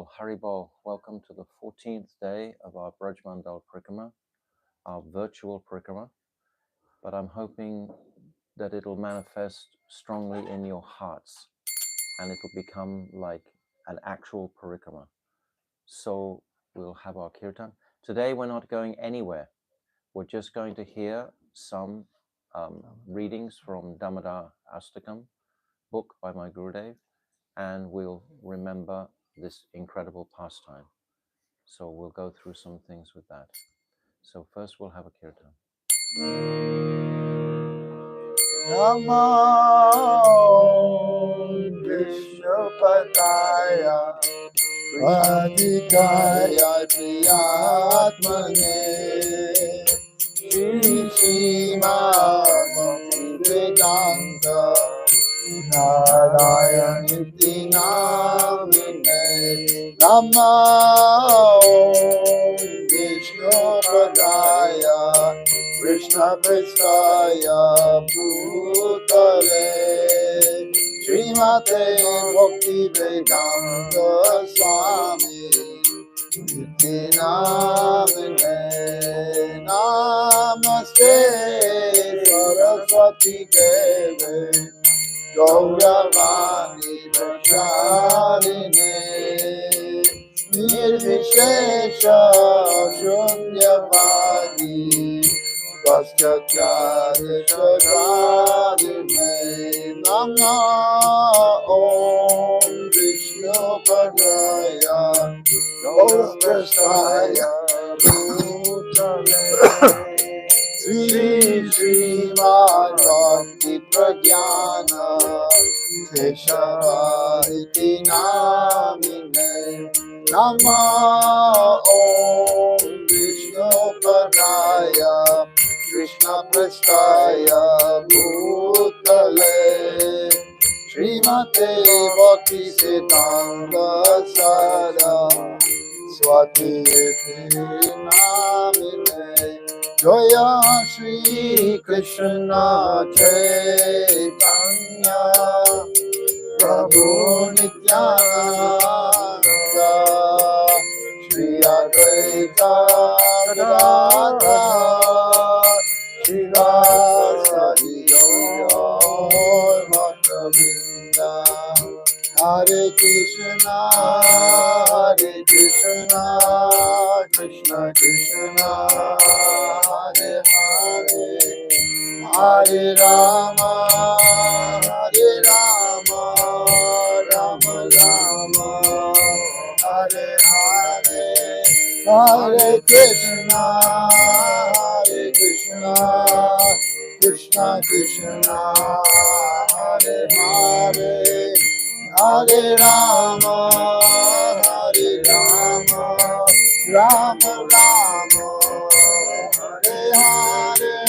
Haribol, Haribol. Welcome to the 14th day of our Vraja-mandala Parikrama, our virtual Parikrama. But I'm hoping that it'll manifest strongly in your hearts and it'll become like an actual Parikrama. So we'll have our kirtan. Today we're not going anywhere. We're just going to hear some readings from Damodarastakam, book by my Gurudev, and we'll remember this incredible pastime. So we'll go through some things with that. So first we'll have a kirtan. Namo Vishnupadaya Radhikaya Priyatmane Shri Vedanta Narayana Namine Namo Vishnupadaya Krishna Prestaya Bhutale Srimate Bhakti Vedanta Swami Iti Namine Namaste Saraswati Deve Gauravani Pracharine Nirvishesha Shunyavadi Vaskacharishadradime Namo Om Vishnupadaya Gauraprasthaya Bhutale Sri Bhakti Pragyana Keshavariti Namine Namo Om Vishnupadaya Krishna Prestaya Bhutale Srimate Bhakti Siddhanta Sadam Swati Namine Jaya Shri Krishna Chaitanya Prabhu Nityananda Shri Advaita Gadadhara Shivasadi Bhakta-vrinda Hare Krishna Krishna Krishna Hare Hare Hare Rama Rama Rama Hare Hare Hare Krishna Krishna Krishna Hare Hare Hare Rama Rama Rama Hare Hare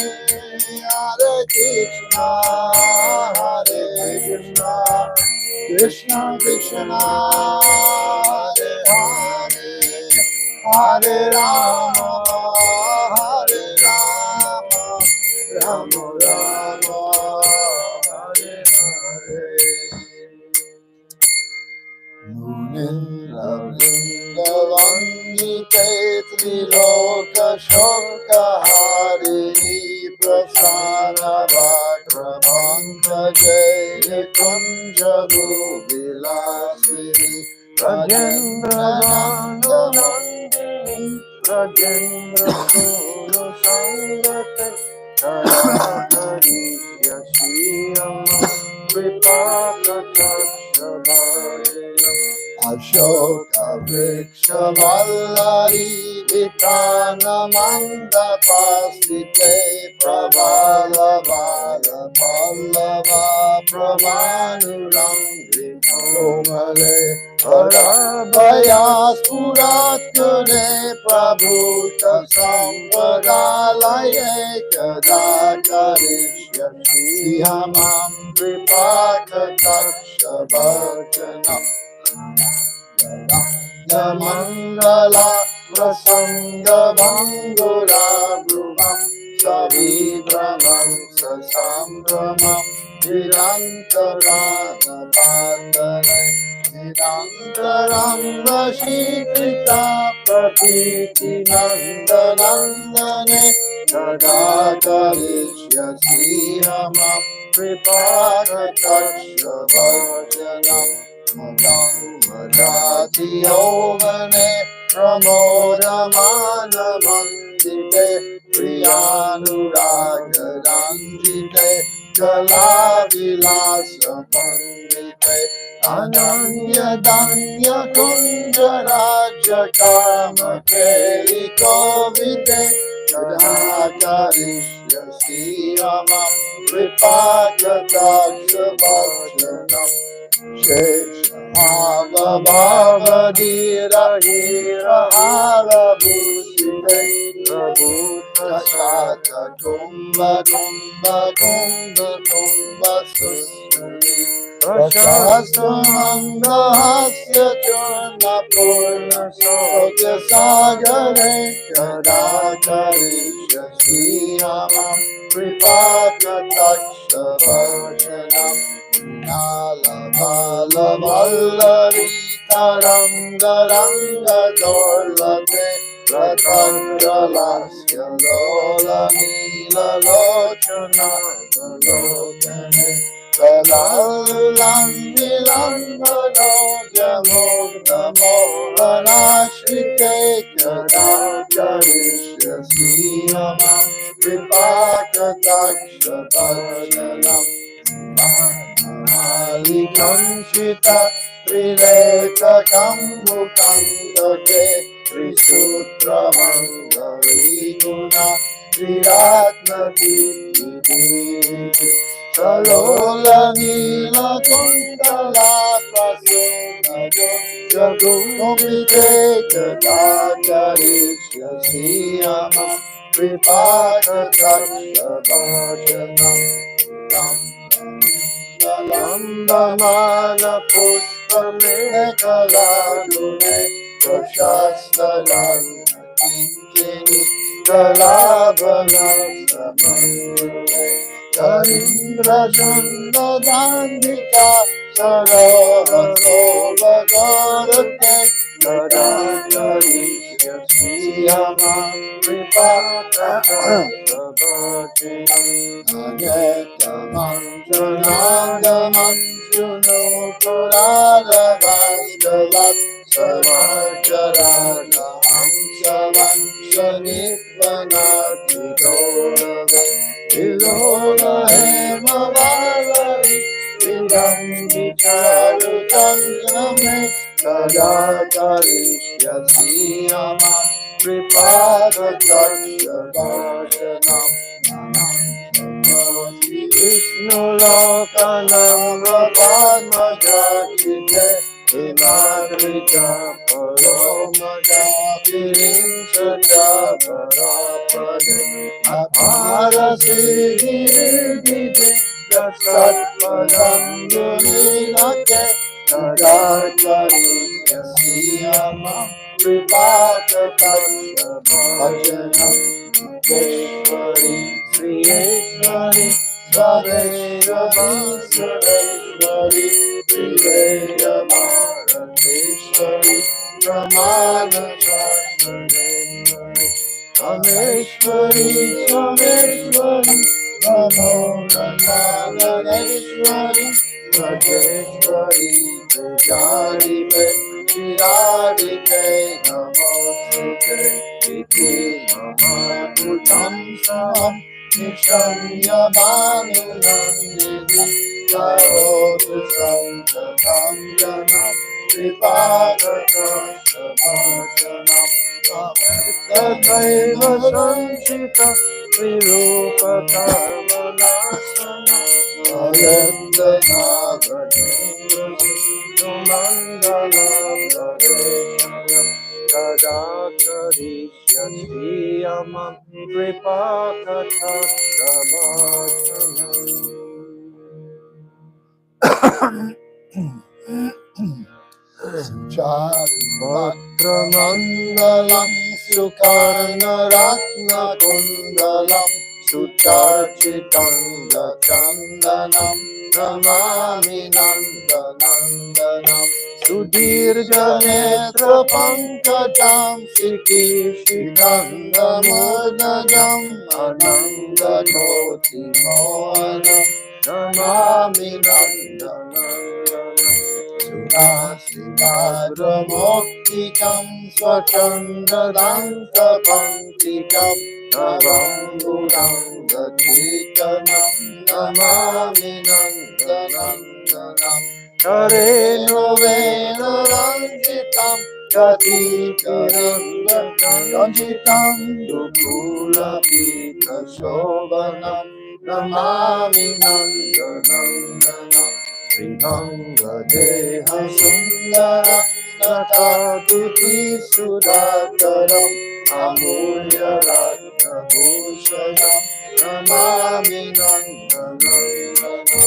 Hare Krishna Krishna Krishna Hare Hare Hare Rama Rama Rama Hare Hare Munindra Vrindavangite Triloka Shoka Harini Prasana Vakramanta Jaya Kunja Bhuvilasini Rajendra Nandamandini Rajendra Solo Sangate Tadakarisya Sriyama Vipakatashabhaya Ashoka Vriksha Vallari Vitana Manda Pasite Pravala Vala Pallava Pravanurangri Komale Parabhayas Purat Kune Prabhuta Sampadalaye Kada Karishya Sihamam Vipaka Takshabhajana Namandala Prasanga Bangura Brumam Savibramam Sasambramam Virantarana Pandana Nirantaram Vashikita Pratiti Nandanandane Tadakarishya Sriyamam Kripakatasya Vajanam Madam Madati Yovane Pramodamana Mandite Priyanuragadandite Kalavilasa Pandite Ananya Danya Kunjaraja Kama Keri Kovite Tadakarishya Sriyamam Kripakatasya Vajanam Shesha Bhavadira Hira Hara Bhushite Prabhuta Shata Kumbha Kumbha Kumbha Kumbha Susuri Prashasta Manga Hasya Churna Purna Sotya Sagare Kadakarisha Sriyamam Kripakatasya Vajanam Nala Bala Vallari Taranga Ranga Dorlate Ratandralasya Lola Nila Lochana Lokane Kalalulan Nilandano Jamogna Mohanashrite Kadakarishya Sriyamam Kripakatasya Vajanam Alikanshita Trileka Kambukandake Trisutra Mangaliguna Triratna Diti Salola Nila Kundala Prasuna Jagumite Kadakarishya Sriyamam Kripakatasya Vajanam Lambamana Pushpame Kaladune Prashastalana Kinkini Kalabana Samandune Karindra Chanda Dandika Saroha Sobhagarate Kadakarishya Sriyamam Kripakatasya Vajanam Manjuno Purana Vaskalat Samajarana Hamsavan Shanikvanati Dorave Ilona Hema Valari Vidam Vicharu Tanjame Kadakarishya Sriyamam Kripakatasya Vajanam Vishnu Lokanam Rapadmajachite Himadrita Paromaja Virinchata Parapade Apara Siddhi Satpadam Dulinake Kadakarishya Sriyamam Kripakatasya Vajanam Vishwari Sriyeshwari Svadeshwari Triveda Bharateshwari Pramana-Shasthaneshwari Kameshwari Swameshwari Namo Nandaleshwari Rajeshwari Vijayite Shiradike Namosute Iti Mama Bhutam Saham Nishanya Manu Nandini Sarotu Santatam Janam Vipakatasya Vajanam Tathaiva Sanchita Virupakarmanasana Arendana Vajendra Sumandala Parikrama Kadakarishya Sriyamam Kripakatasya Mandalam Sukarnaratna Kundalam Suchachitanga Chandanam Namami Nandanandanam Sudirga netra pankajam Sikishikam Damodagam Ananda Jyoti Mohanam Namami Nandanam Sudasimadramoktikam Swachandadanta Pantikam Navamburam Gachitanam Namami Nandanam Kareno Vena Ranjitam Ranjitam Dukula Pita Shobhanam Namami Nandanam Srivanga Deha Sundara Nataduti Sudakaram Amulya Ratna Bhushanam Namami Nandanam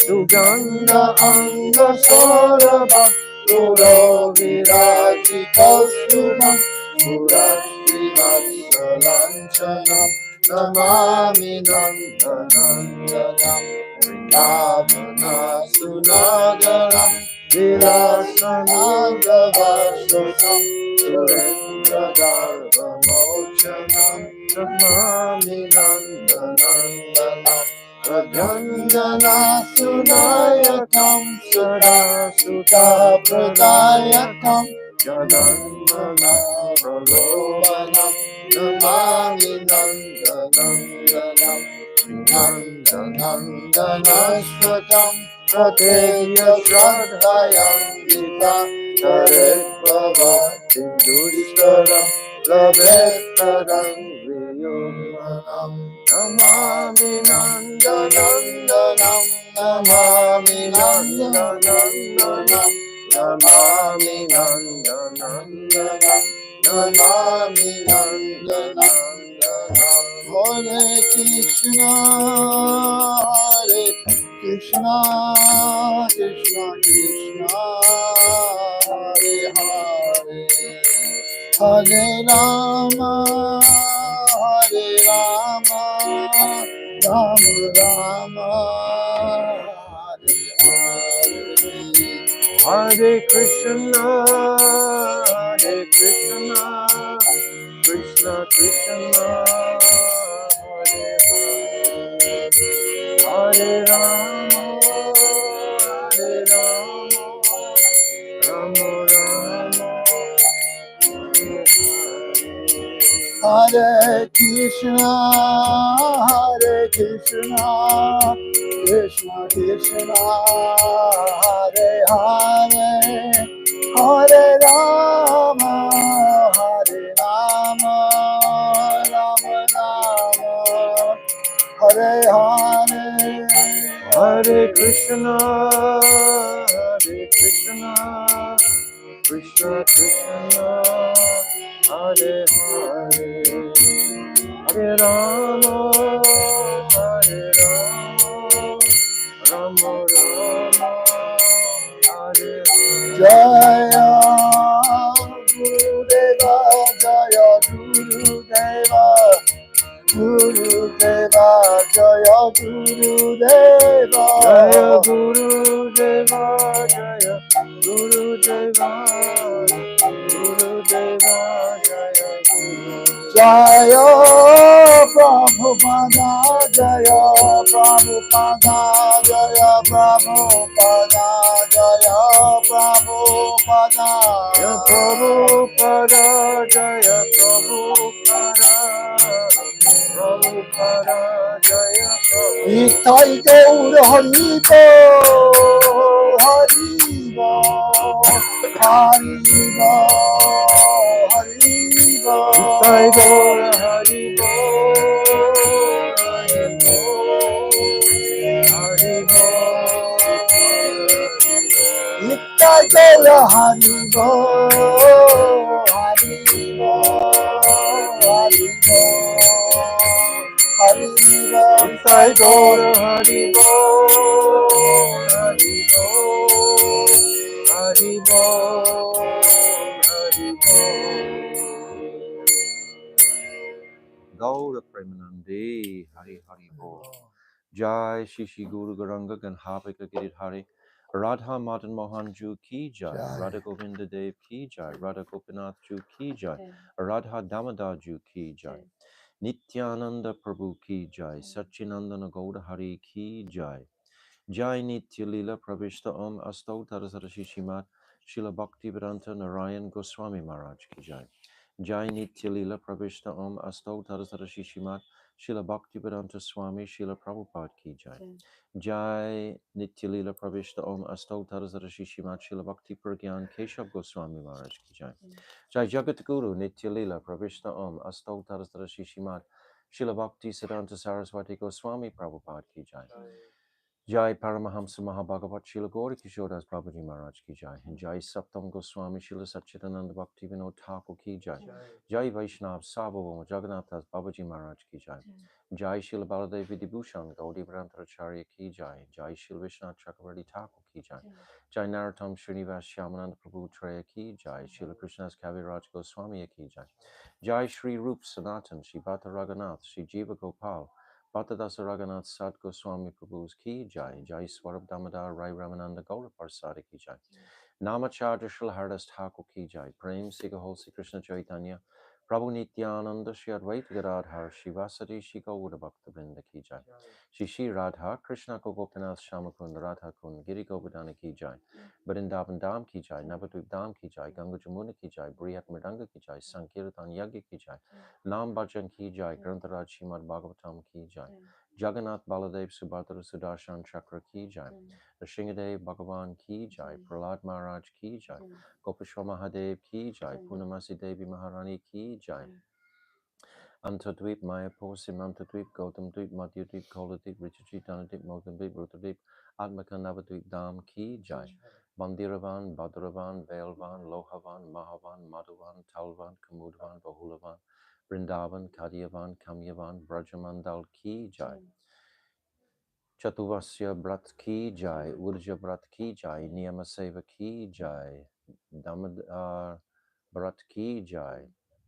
Sugandha Anga Saurabha Guru Virajita Subham Surashri Vatsalanchanam Namami Nandanam Vrindavana Sunadaram Vilasanagavasham Surendra Garva Mochanam Namami Nandanam Rajandana Sunayakam Sada Sutta Pradayakam Jadannana Pralobanam Namami Nandanam Nandanandanaśvatam Prateya Shraddhayangita Taret Bhavatim Dushkaram Labet Padam Viyumanam Namami Nandanandanam Namami Nandanandanam Namami Nandanandanam Namami Nandanandanam Hare Krishna Krishna Krishna Krishna Hare Hare Hare Rama Hare Rama Rama Rama Hare Hare Hare Krishna Krishna Krishna Hare Hare Rama Rama Rama Hare Krishna Krishna Krishna Hare Hare Hare Rama Rama Rama Hare Hare Hare Krishna Krishna Krishna Hare Hare Hare Rama Rama Rama Hare Hare Jaya Gurudeva Jaya Gurudeva Gurudeva Jaya Gurudeva Jaya Gurudeva Jaya Gurudeva Gurudeva Jaya Jaya Prabhupada Jaya Prabhupada Jaya Prabhupada Jaya Prabhupada Jaya Prabhupada Jaya Prabhupada Prabhupada Jaya Prabhupada Nitai Gaur Hari-katha Hari-katha Hari-katha Nitai Gaur Hari-katha Nitai Gaur Hari-katha Nitai Gaur Hari-katha Gaura Premanandi Hari Hari Bol Jai Shishi Guru Garanga Ganhavika Giridhari Radha Madan Mohan Ju ki jai, Jai. Radha Govinda Dev ki jai, Radha Gopinath Ju ki jai, Radha Damodar Ju ki jai, Nityananda Prabhu ki jai, Satchinandana Gauda Hari ki jai, Jai Nitya Lila Pravishta Om Asto Tarasara Shishimat Shila Bhakti Vedanta Narayan Goswami Maharaj ki jai. Jai Nitya Lila Pravishta Om Asto Tarasara Shishimat Shila Bhakti Vedanta Swami Shila Prabhupada ki jai. Jai Nitya Lila Pravishta Om Asto Tarasara Shishimat Shila Bhakti Pragyan Keshav Goswami Maharaj ki jai. Jai Jagat Guru Nitya Lila Pravishta Om Asto Tarasara Shishimat Shila Bhakti Siddhanta Saraswati Goswami Prabhupada ki jai. Jai Paramahamsa Mahabhagavat Srila Gauri Kishodas Babaji Maharaj ki jai. Jai Saptam Goswami Srila Satchidananda Bhakti Vinod Thakur ki jai. Jai Vaishnav Sarvabhauma Jagannathas Babaji Maharaj ki jai. Jai Srila Baladev Vidibhushan Gaudi Varantaracharya ki jai. Jai Srila Vishnath Chakravarti Thakur ki jai. Jai Narottam Srinivas Shyamananda Prabhu Treya ki jai. Srila Krishna's Kaviraj Goswami ki jai. Jai Shri Rup Sanatan Shri Bhatta Raghunath Shri Jiva Gopal Bhattadasa Raghunath Sat Goswami Prabhu's ki jai. Jai Swarab Damodar Rai Ramananda Gaura Parsadi ki jai. Namacharya Shri Haridas Thakur ki jai. Prem Sigahol Sri Krishna Chaitanya Prabhu Nityananda Shri Advaita Gadadhar Shivasati Shri Gaura Bhakta Vrinda ki jai. Shri Shri Radha Krishna Gopinath Shamakund Radha Kund Giri Govardhana ki jai. Vrindavan Dham ki jai. Navadvip Dham ki jai. Ganga Jamuna ki jai. Brihat Mridanga ki jai. Sankirtan Yagya ki jai. Nam Bhajan ki jai. Grantaraj Srimad Bhagavatam ki jai. Jagannath Baladev Subhadra Sudarshan Chakra ki jai. Nrsingadev Bhagavan ki jai. Prahlad Maharaj ki jai. Gopeshwar Mahadev ki jai. Punamasi Devi Maharani ki jai. Antadweep, Mayapur, Simantadweep, Gautamdweep, Madhyadweep, Koladweep, Richardji, Danadweep, Mogandweep, Rutadweep, Atmakanavadweep, Dham ki jai. Bandiravan, Badaravan, Vailvan, Lohavan, Mahavan, Madhuvan, Talvan, Kamudvan, Bahulavan, Vrindavan, Kadiavan, Kamyavan, Vraja-mandala ki jai. Chatuvasya Brat ki jai, Urja Brat ki jai, Niyama Seva ki jai, Damodarastakam Bharat ki jai,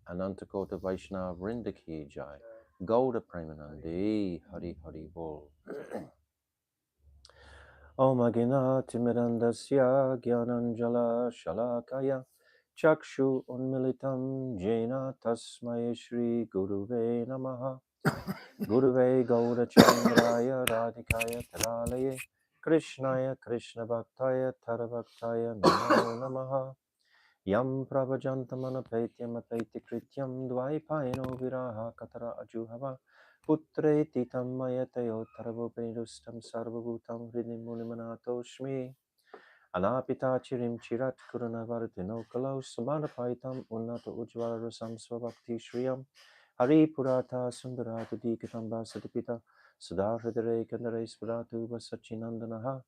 Anantakota Vaishnav Vrinda ki jai, Gauda Premanandi, Hari Hari Bol. Om Agina Timidandasya Gyananjala Shalakaya Chakshu Unmilitam Jena Tasmai Shri Guruve Namaha Guruve Gauda Chandraya Radhikaya Taralaye Krishnaya Krishna Bhaktaya Tarabhaktaya Namo Namaha Yam Pravajantamana Paityam Apaiti Krityam Dvaipayano Viraha Katara Ajuhava Putre Titam Mayatayo Tarabopedustam Sarvabhutam Hridimunimanато Shmi Anapita Chirim Chirat Kuranavartino Kalau Samanapaitam Unnata Ujvala Rasam Svabhakti Shriyam Hari Purata Sundarata Dikatamba Satipita Sudhahridare Kandare Svratu Vasachinandanaha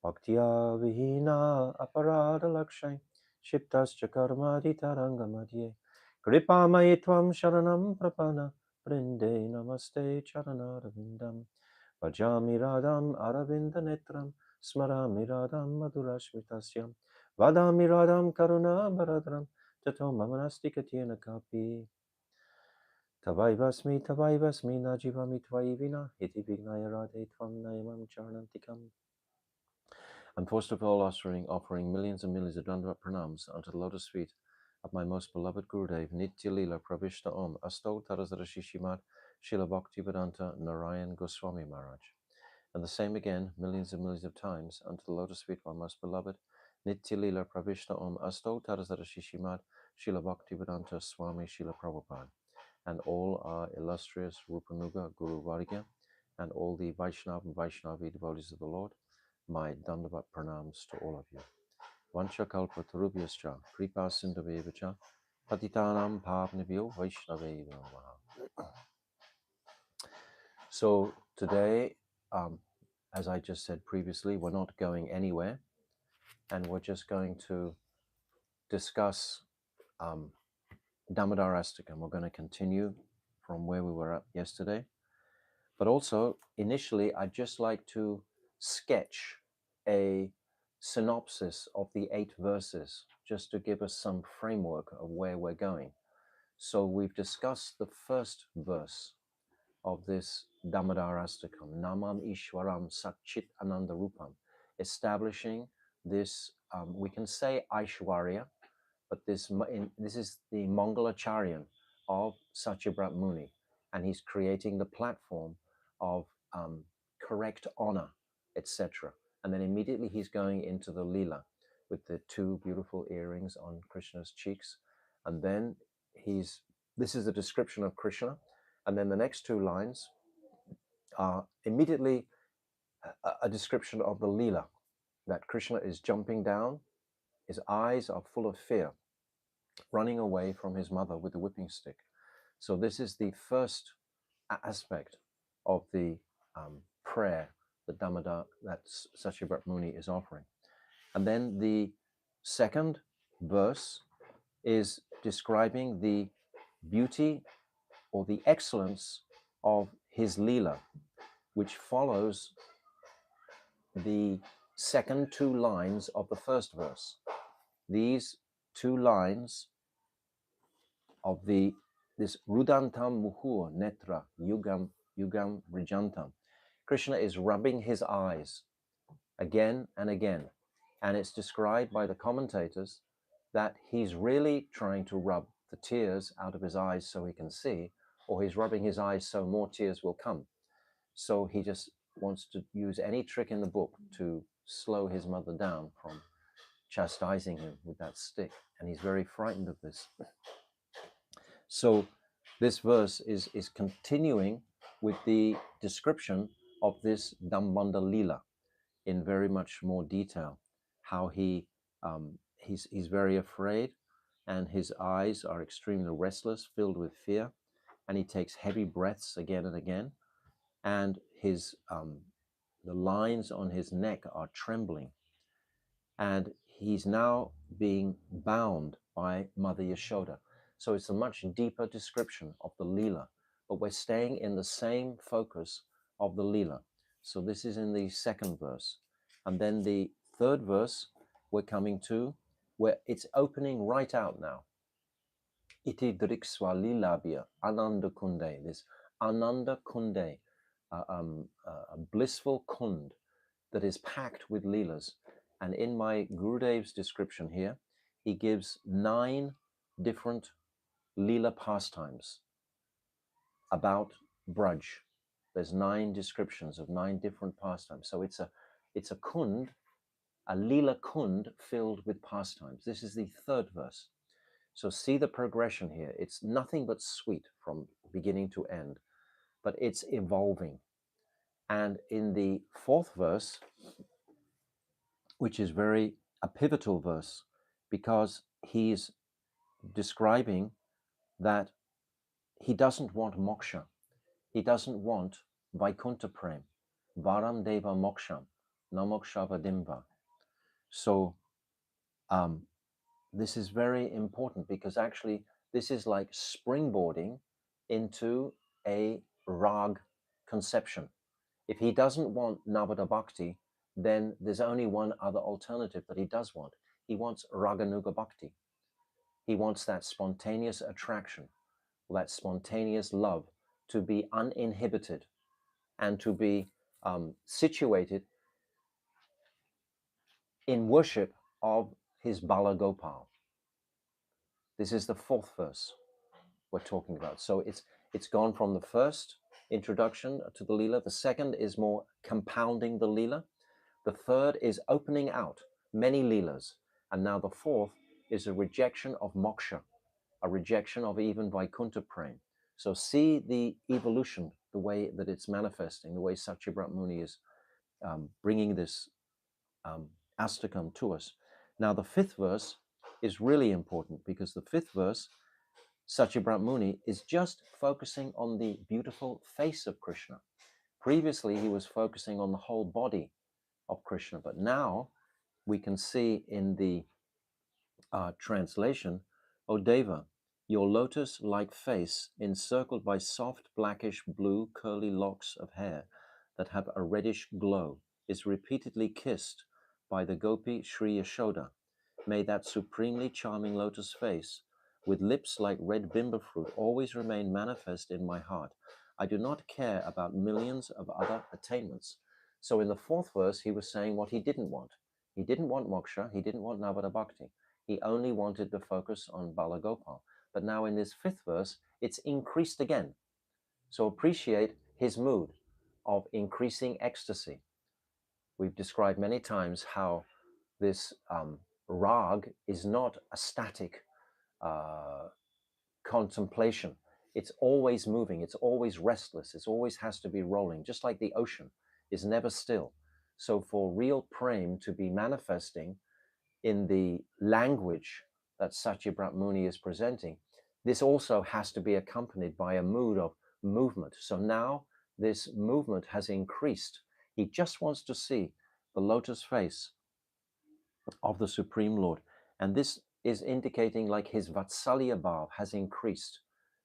Bhaktiya Vihina Aparada Lakshay Shiptascha Karmadi Tarangamadye Kripa Mayitvam Sharanam Prapana Brinde Namaste Charanarvindam Vajami Radham Aravinda Netram Smarami Radham Madhurashmitasyam Vadami Radham Karuna Baradram Tato Mamanasti Katyana Kapi Tavai Vasmi Najivami Tvaivina Iti Vignaya Radhe Tvam Nayamam Charanantikam. I'm first of all offering millions and millions of Dandavat pranams unto the lotus feet of my most beloved Gurudev, Nitya Lila Pravishta Om, Asto Tarazara Shishimat, Shila Bhakti Vedanta Narayan Goswami Maharaj. And the same again, millions and millions of times, unto the lotus feet of my most beloved, Nitya Lila Pravishta Om, Asto Tarazara Shishimat, Shila Bhakti Vedanta Swami Shila Prabhupada. And all our illustrious Rupanuga Guru Vargya, and all the Vaishnava and Vaishnavi devotees of the Lord, my Dandavat pranams to all of you. Vancha kalpa tarubhyascha, kripa sindhavevacha, patitanam pavnebhyo vaishnaveva namaha. So today, as I just said previously, we're not going anywhere, and we're just going to discuss Damodarastakam. We're going to continue from where we were at yesterday. But also, initially, I'd just like to sketch a synopsis of the 8 verses, just to give us some framework of where we're going. So we've discussed the first verse of this Damodarastakam, Namam Ishwaram Satchit Ananda Rupam. establishing this, we can say Aishwarya, but this is the Mangalacharyan of Satyabrat Muni, and he's creating the platform of correct honor, etc. And then immediately he's going into the Leela with the two beautiful earrings on Krishna's cheeks. And then this is a description of Krishna. And then the next two lines are immediately a description of the Leela, that Krishna is jumping down, his eyes are full of fear, running away from his mother with the whipping stick. So this is the first aspect of the prayer that Satyabrat Muni is offering. And then the second verse is describing the beauty or the excellence of his Leela, which follows the second two lines of the first verse. These two lines of this Rudantam Muhur Netra Yugam Rijantam. Krishna is rubbing his eyes again and again. And it's described by the commentators that he's really trying to rub the tears out of his eyes so he can see, or he's rubbing his eyes so more tears will come. So he just wants to use any trick in the book to slow his mother down from chastising him with that stick. And he's very frightened of this. So this verse is continuing with the description of this Damodar-lila in very much more detail, how he's very afraid, and his eyes are extremely restless, filled with fear, and he takes heavy breaths again and again, and his the lines on his neck are trembling, and he's now being bound by Mother Yashoda. So it's a much deeper description of the Leela, but we're staying in the same focus of the Leela. So this is in the second verse. And then the third verse we're coming to, where it's opening right out now. Iti drikswa lilabhya ananda kunde, this ananda kunde, a blissful kund that is packed with leelas. And in my Gurudev's description here, he gives 9 different leela pastimes about Braj. There's 9 descriptions of 9 different pastimes. So it's a kund, a leela kund filled with pastimes. This is the third verse. So see the progression here. It's nothing but sweet from beginning to end, but it's evolving. And in the fourth verse, which is a pivotal verse, because he's describing that he doesn't want moksha. He doesn't want Vaikuntha Prem, Varam Deva Moksham, Namokshava. So this is very important, because actually this is like springboarding into a rag conception. If he doesn't want Navada Bhakti, then there's only one other alternative that he does want. He wants Raganuga Bhakti. He wants that spontaneous attraction, that spontaneous love to be uninhibited and to be situated in worship of his Bala Gopal. This is the fourth verse we're talking about. So it's gone from the first introduction to the Leela. The second is more compounding the Leela. The third is opening out many Leelas. And now the fourth is a rejection of moksha, a rejection of even Vaikuntha Prem. So see the evolution, the way that it's manifesting, the way Satyabrat Muni is bringing this astakam to us. Now the fifth verse is really important, because the fifth verse, Satyabrat Muni is just focusing on the beautiful face of Krishna. Previously, he was focusing on the whole body of Krishna, but now we can see in the translation, O Deva, your lotus-like face, encircled by soft blackish blue curly locks of hair that have a reddish glow, is repeatedly kissed by the gopi Sri Yashoda. May that supremely charming lotus face, with lips like red bimba fruit, always remain manifest in my heart. I do not care about millions of other attainments. So in the fourth verse, he was saying what he didn't want. He didn't want moksha, he didn't want Navada Bhakti. He only wanted the focus on Balagopal. But now in this fifth verse, it's increased again. So appreciate his mood of increasing ecstasy. We've described many times how this rag is not a static contemplation. It's always moving, it's always restless, it always has to be rolling, just like the ocean is never still. So for real prem to be manifesting in the language that Satyabrat Muni is presenting, this also has to be accompanied by a mood of movement. So now this movement has increased. He just wants to see the lotus face of the Supreme Lord. And this is indicating like his Vatsalya Bhav has increased.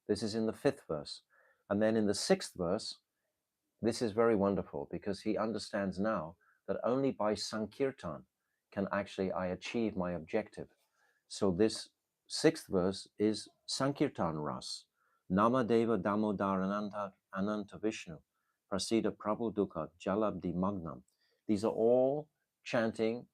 This is in the fifth verse. And then in the sixth verse, this is very wonderful because he understands now that only by Sankirtan can actually I achieve my objective. So this sixth verse is Sankirtan Ras. Namadeva Damodar Ananta Vishnu Prasida Prabhu Dukha Jalabdi Magnam. These are all chanting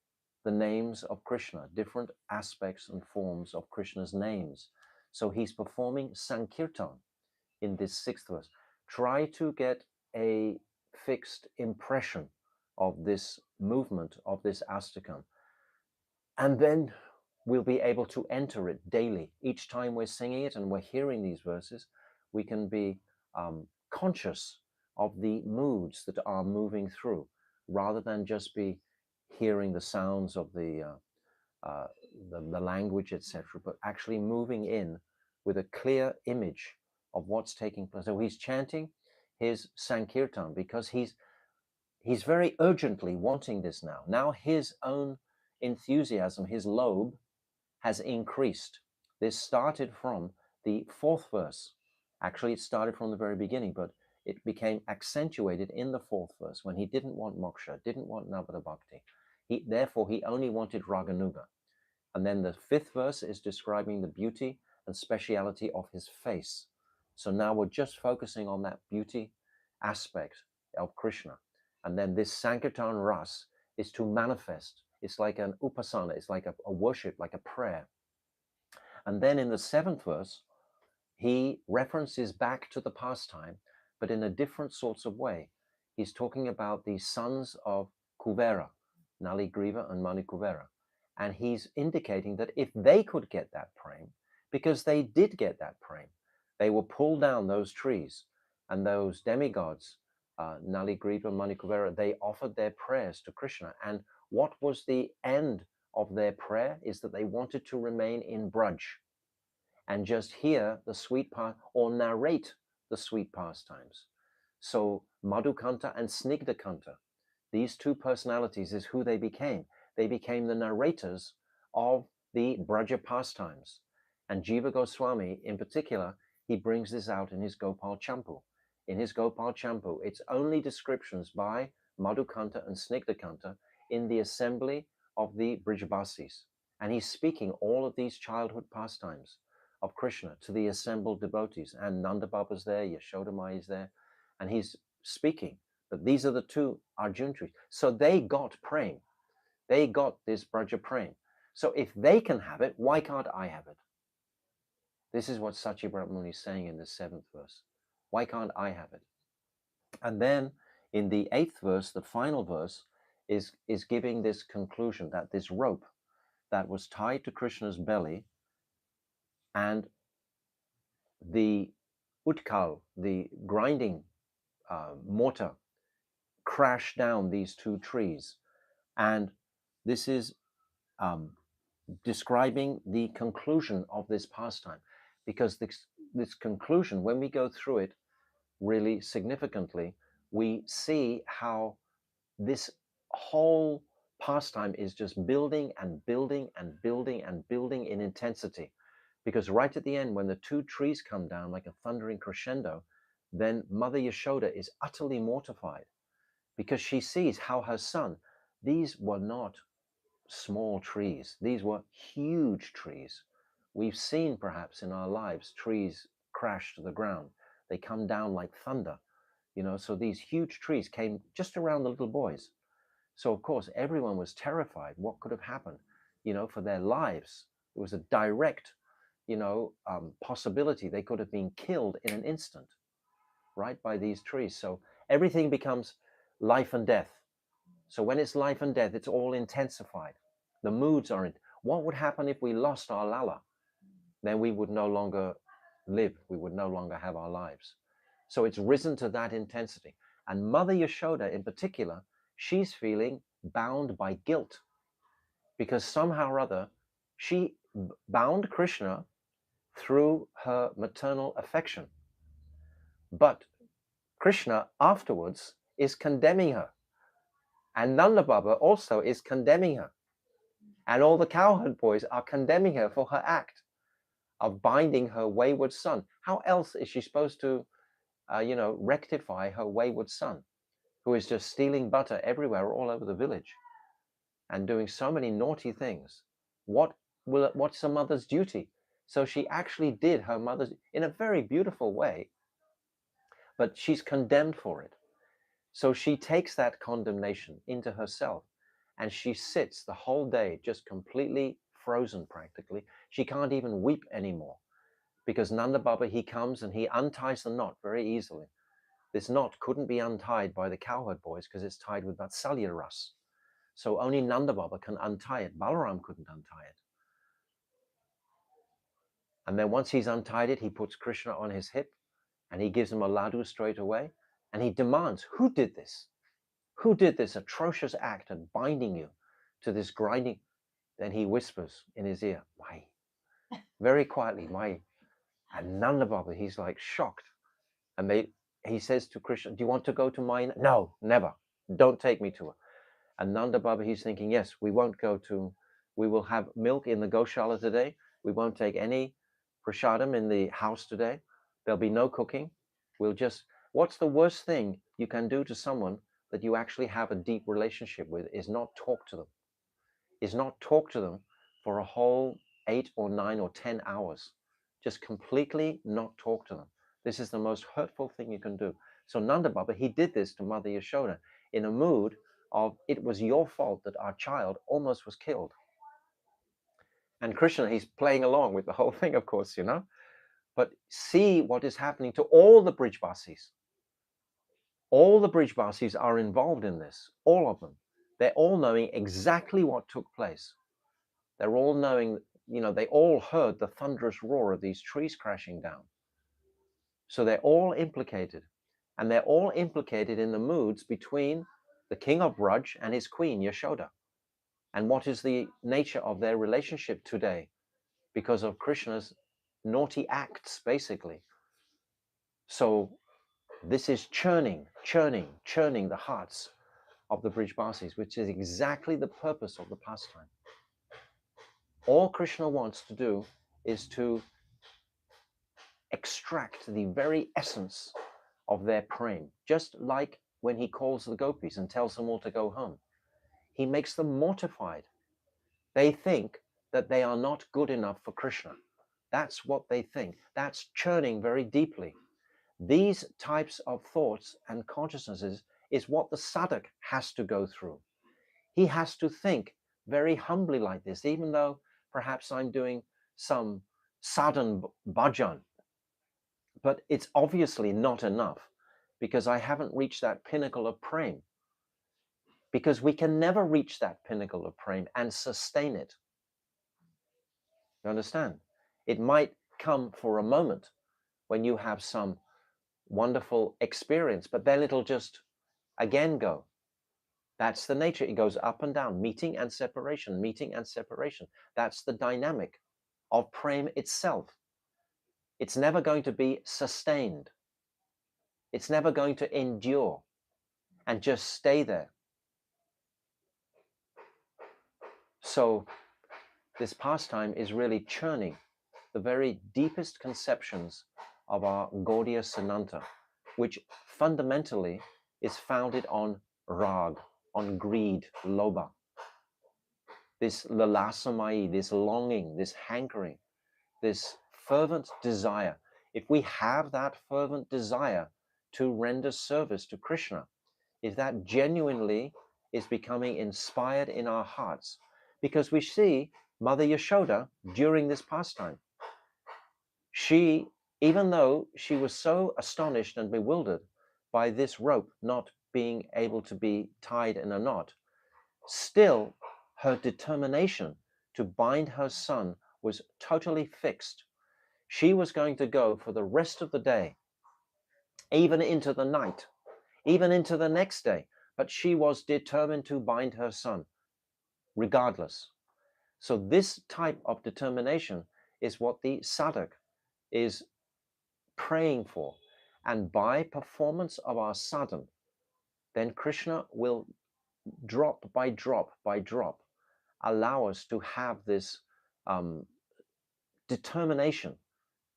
the names of Krishna, different aspects and forms of Krishna's names. So he's performing Sankirtan in this sixth verse. Try to get a fixed impression of this movement, of this astakam. And then we'll be able to enter it daily. Each time we're singing it and we're hearing these verses, we can be conscious of the moods that are moving through, rather than just be hearing the sounds of the language, etc., but actually moving in with a clear image of what's taking place. So he's chanting his Sankirtan because he's very urgently wanting this now. Now his own enthusiasm, his lobe, has increased. This started from the fourth verse. Actually, it started from the very beginning, but it became accentuated in the fourth verse when he didn't want moksha, didn't want Navada Bhakti. Therefore, he only wanted Raganuga. And then the fifth verse is describing the beauty and speciality of his face. So now we're just focusing on that beauty aspect of Krishna. And then this Sankirtan Ras is to manifest. It's like an upasana, it's like a worship, like a prayer. And then in the seventh verse, he references back to the pastime, but in a different sorts of way. He's talking about the sons of Kuvera, Naligriva and Manikuvera. And he's indicating that if they could get that prem, because they did get that prem, they will pull down those trees, and those demigods, Naligriva and Manikuvera, they offered their prayers to Krishna. And what was the end of their prayer is that they wanted to remain in Braj and just hear the sweet part or narrate the sweet pastimes. So Madhukanta and Snigdhakanta, these two personalities is who they became. They became the narrators of the Braja pastimes. And Jiva Goswami, in particular, he brings this out in his Gopal Champu. In his Gopal Champu, it's only descriptions by Madhukanta and Snigdhakanta in the assembly of the Brijbasis. And he's speaking all of these childhood pastimes of Krishna to the assembled devotees. And Nanda Baba's there, Yashoda Mai is there, and he's speaking. But these are the two Arjun trees. So they got prem. They got this Braja prem. So if they can have it, why can't I have it? This is what Satyabrat Muni is saying in the seventh verse. Why can't I have it? And then in the eighth verse, the final verse, is giving this conclusion that this rope that was tied to Krishna's belly and the utkal, the grinding mortar, crashed down these two trees. And this is describing the conclusion of this pastime, because this conclusion, when we go through it really significantly, we see how this whole pastime is just building and building and building and building in intensity. Because right at the end, when the two trees come down like a thundering crescendo, then Mother Yashoda is utterly mortified because she sees how her son, these were not small trees, these were huge trees. We've seen perhaps in our lives trees crash to the ground. They come down like thunder. you know, so these huge trees came just around the little boys. So of course, everyone was terrified. What could have happened, you know, for their lives? It was a direct, you know, possibility. They could have been killed in an instant, right, by these trees. So everything becomes life and death. So when it's life and death, it's all intensified. The moods are in. What would happen if we lost our Lala? Then we would no longer live. We would no longer have our lives. So it's risen to that intensity. And Mother Yashoda in particular, she's feeling bound by guilt because somehow or other, she bound Krishna through her maternal affection. But Krishna afterwards is condemning her. And Nanda Baba also is condemning her. And all the cowherd boys are condemning her for her act of binding her wayward son. How else is she supposed to, you know, rectify her wayward son, who is just stealing butter everywhere, all over the village, and doing so many naughty things? What's a mother's duty? So she actually did her mother's in a very beautiful way, but she's condemned for it. So she takes that condemnation into herself, and she sits the whole day just completely frozen practically. She can't even weep anymore because Nanda Baba, he comes and he unties the knot very easily. This knot couldn't be untied by the cowherd boys because it's tied with Vatsalya Ras. So only Nanda Baba can untie it. Balaram couldn't untie it. And then once he's untied it, he puts Krishna on his hip and he gives him a laddu straight away. And he demands, who did this? Who did this atrocious act of binding you to this grinding? Then he whispers in his ear, why? Very quietly, why? And Nanda Baba, he's like shocked. And he says to Krishna, do you want to go to mine? No, never. Don't take me to her. And Nanda Baba, he's thinking, yes, we will have milk in the Goshala today. We won't take any prasadam in the house today. There'll be no cooking. What's the worst thing you can do to someone that you actually have a deep relationship with is not talk to them. Is not talk to them for a whole 8 or 9 or 10 hours. Just completely not talk to them. This is the most hurtful thing you can do. So Nanda Baba, he did this to Mother Yashoda in a mood of, it was your fault that our child almost was killed. And Krishna, he's playing along with the whole thing, of course, you know. But see what is happening to all the Brijbasis. All the Brijbasis are involved in this, all of them. They're all knowing exactly what took place. They're all knowing, you know, they all heard the thunderous roar of these trees crashing down. So they're all implicated. And they're all implicated in the moods between the king of Braj and his queen, Yashoda. And what is the nature of their relationship today? Because of Krishna's naughty acts, basically. So this is churning the hearts of the Brijbasis, which is exactly the purpose of the pastime. All Krishna wants to do is to extract the very essence of their prem, just like when he calls the gopis and tells them all to go home. He makes them mortified. They think that they are not good enough for Krishna. That's what they think. That's churning very deeply. These types of thoughts and consciousnesses is what the sadhak has to go through. He has to think very humbly like this, even though perhaps I'm doing some sadhan bhajan, but it's obviously not enough because I haven't reached that pinnacle of prem. Because we can never reach that pinnacle of prem and sustain it. You understand? It might come for a moment when you have some wonderful experience, but then it'll just again go. That's the nature. It goes up and down, meeting and separation, meeting and separation. That's the dynamic of prem itself. It's never going to be sustained. It's never going to endure and just stay there. So this pastime is really churning the very deepest conceptions of our Gaudiya Sananta, which fundamentally is founded on rag, on greed, lobha. This lalasamai, this longing, this hankering, this fervent desire. If we have that fervent desire, to render service to Krishna, if that genuinely is becoming inspired in our hearts. Because we see Mother Yashoda during this pastime. She, even though she was so astonished and bewildered by this rope not being able to be tied in a knot, still her determination to bind her son was totally fixed. She was going to go for the rest of the day, even into the night, even into the next day, but she was determined to bind her son regardless. So this type of determination is what the sadhak is praying for. And by performance of our sadhana, then Krishna will drop by drop by drop allow us to have this determination,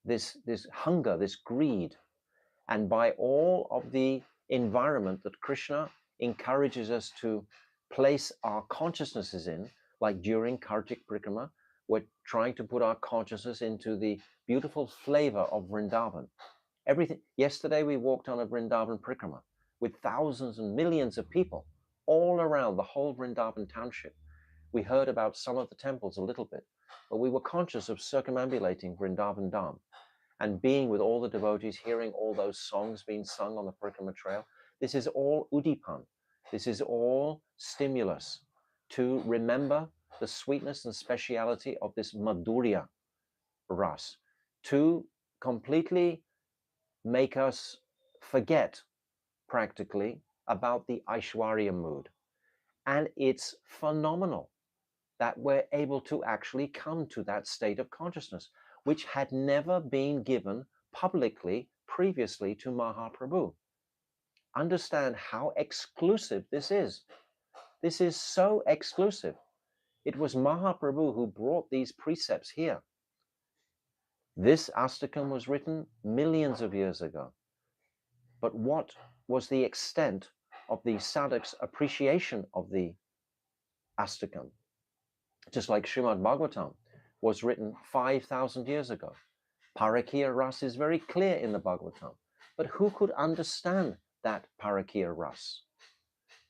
this hunger, this greed. And by all of the environment that Krishna encourages us to place our consciousnesses in, like during Kartik Parikrama, we're trying to put our consciousness into the beautiful flavor of Vrindavan. Everything. Yesterday we walked on a Vrindavan Parikrama with thousands and millions of people all around the whole Vrindavan township. We heard about some of the temples a little bit, but we were conscious of circumambulating Vrindavan Dham and being with all the devotees, hearing all those songs being sung on the Parikrama trail. This is all udipan. This is all stimulus to remember the sweetness and speciality of this madhurya ras, to completely make us forget practically about the Aishwarya mood. And it's phenomenal that we're able to actually come to that state of consciousness, which had never been given publicly previously to Mahaprabhu. Understand how exclusive this is. This is so exclusive. It was Mahaprabhu who brought these precepts here. This Astakam was written millions of years ago. But what was the extent of the sadhak's appreciation of the Astakam? Just like Srimad Bhagavatam was written 5,000 years ago. Parakya Ras is very clear in the Bhagavatam. But who could understand that Parakya Ras?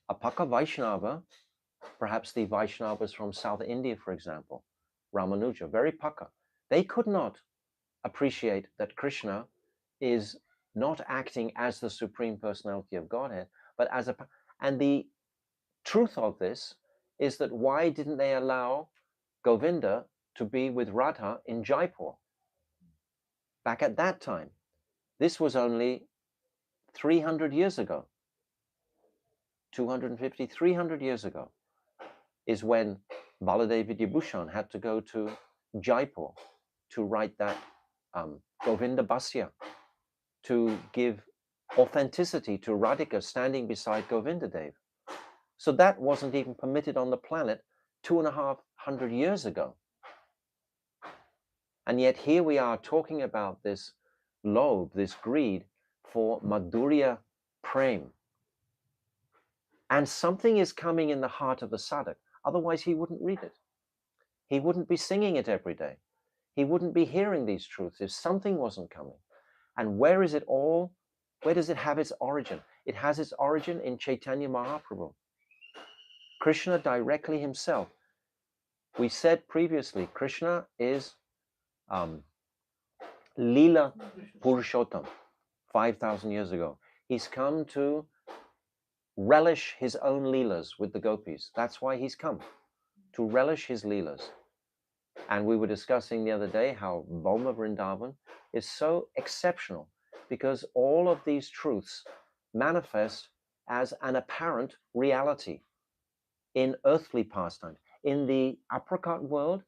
A Paka Vaishnava, perhaps the Vaishnavas from South India, for example, Ramanuja, very Paka, they could not appreciate that Krishna is not acting as the Supreme Personality of Godhead, but as a... And the truth of this is that why didn't they allow Govinda to be with Radha in Jaipur? Back at that time, this was only 300 years ago, 250, 300 years ago, is when Baladev Vidyabhushan had to go to Jaipur to write that Govinda Basya, to give authenticity to Radhika standing beside Govinda Dev. So that wasn't even permitted on the planet 250 years ago. And yet here we are talking about this lobe, this greed for Madhurya Prem. And something is coming in the heart of the sadhak. Otherwise he wouldn't read it. He wouldn't be singing it every day. He wouldn't be hearing these truths if something wasn't coming. And where is it all? Where does it have its origin? It has its origin in Chaitanya Mahaprabhu. Krishna directly himself. We said previously, Krishna is Lila Purushottam, 5,000 years ago. He's come to relish his own leelas with the gopis. That's why he's come, to relish his leelas. And we were discussing the other day how Boma Vrindavan is so exceptional because all of these truths manifest as an apparent reality in earthly pastime. In the apricot world,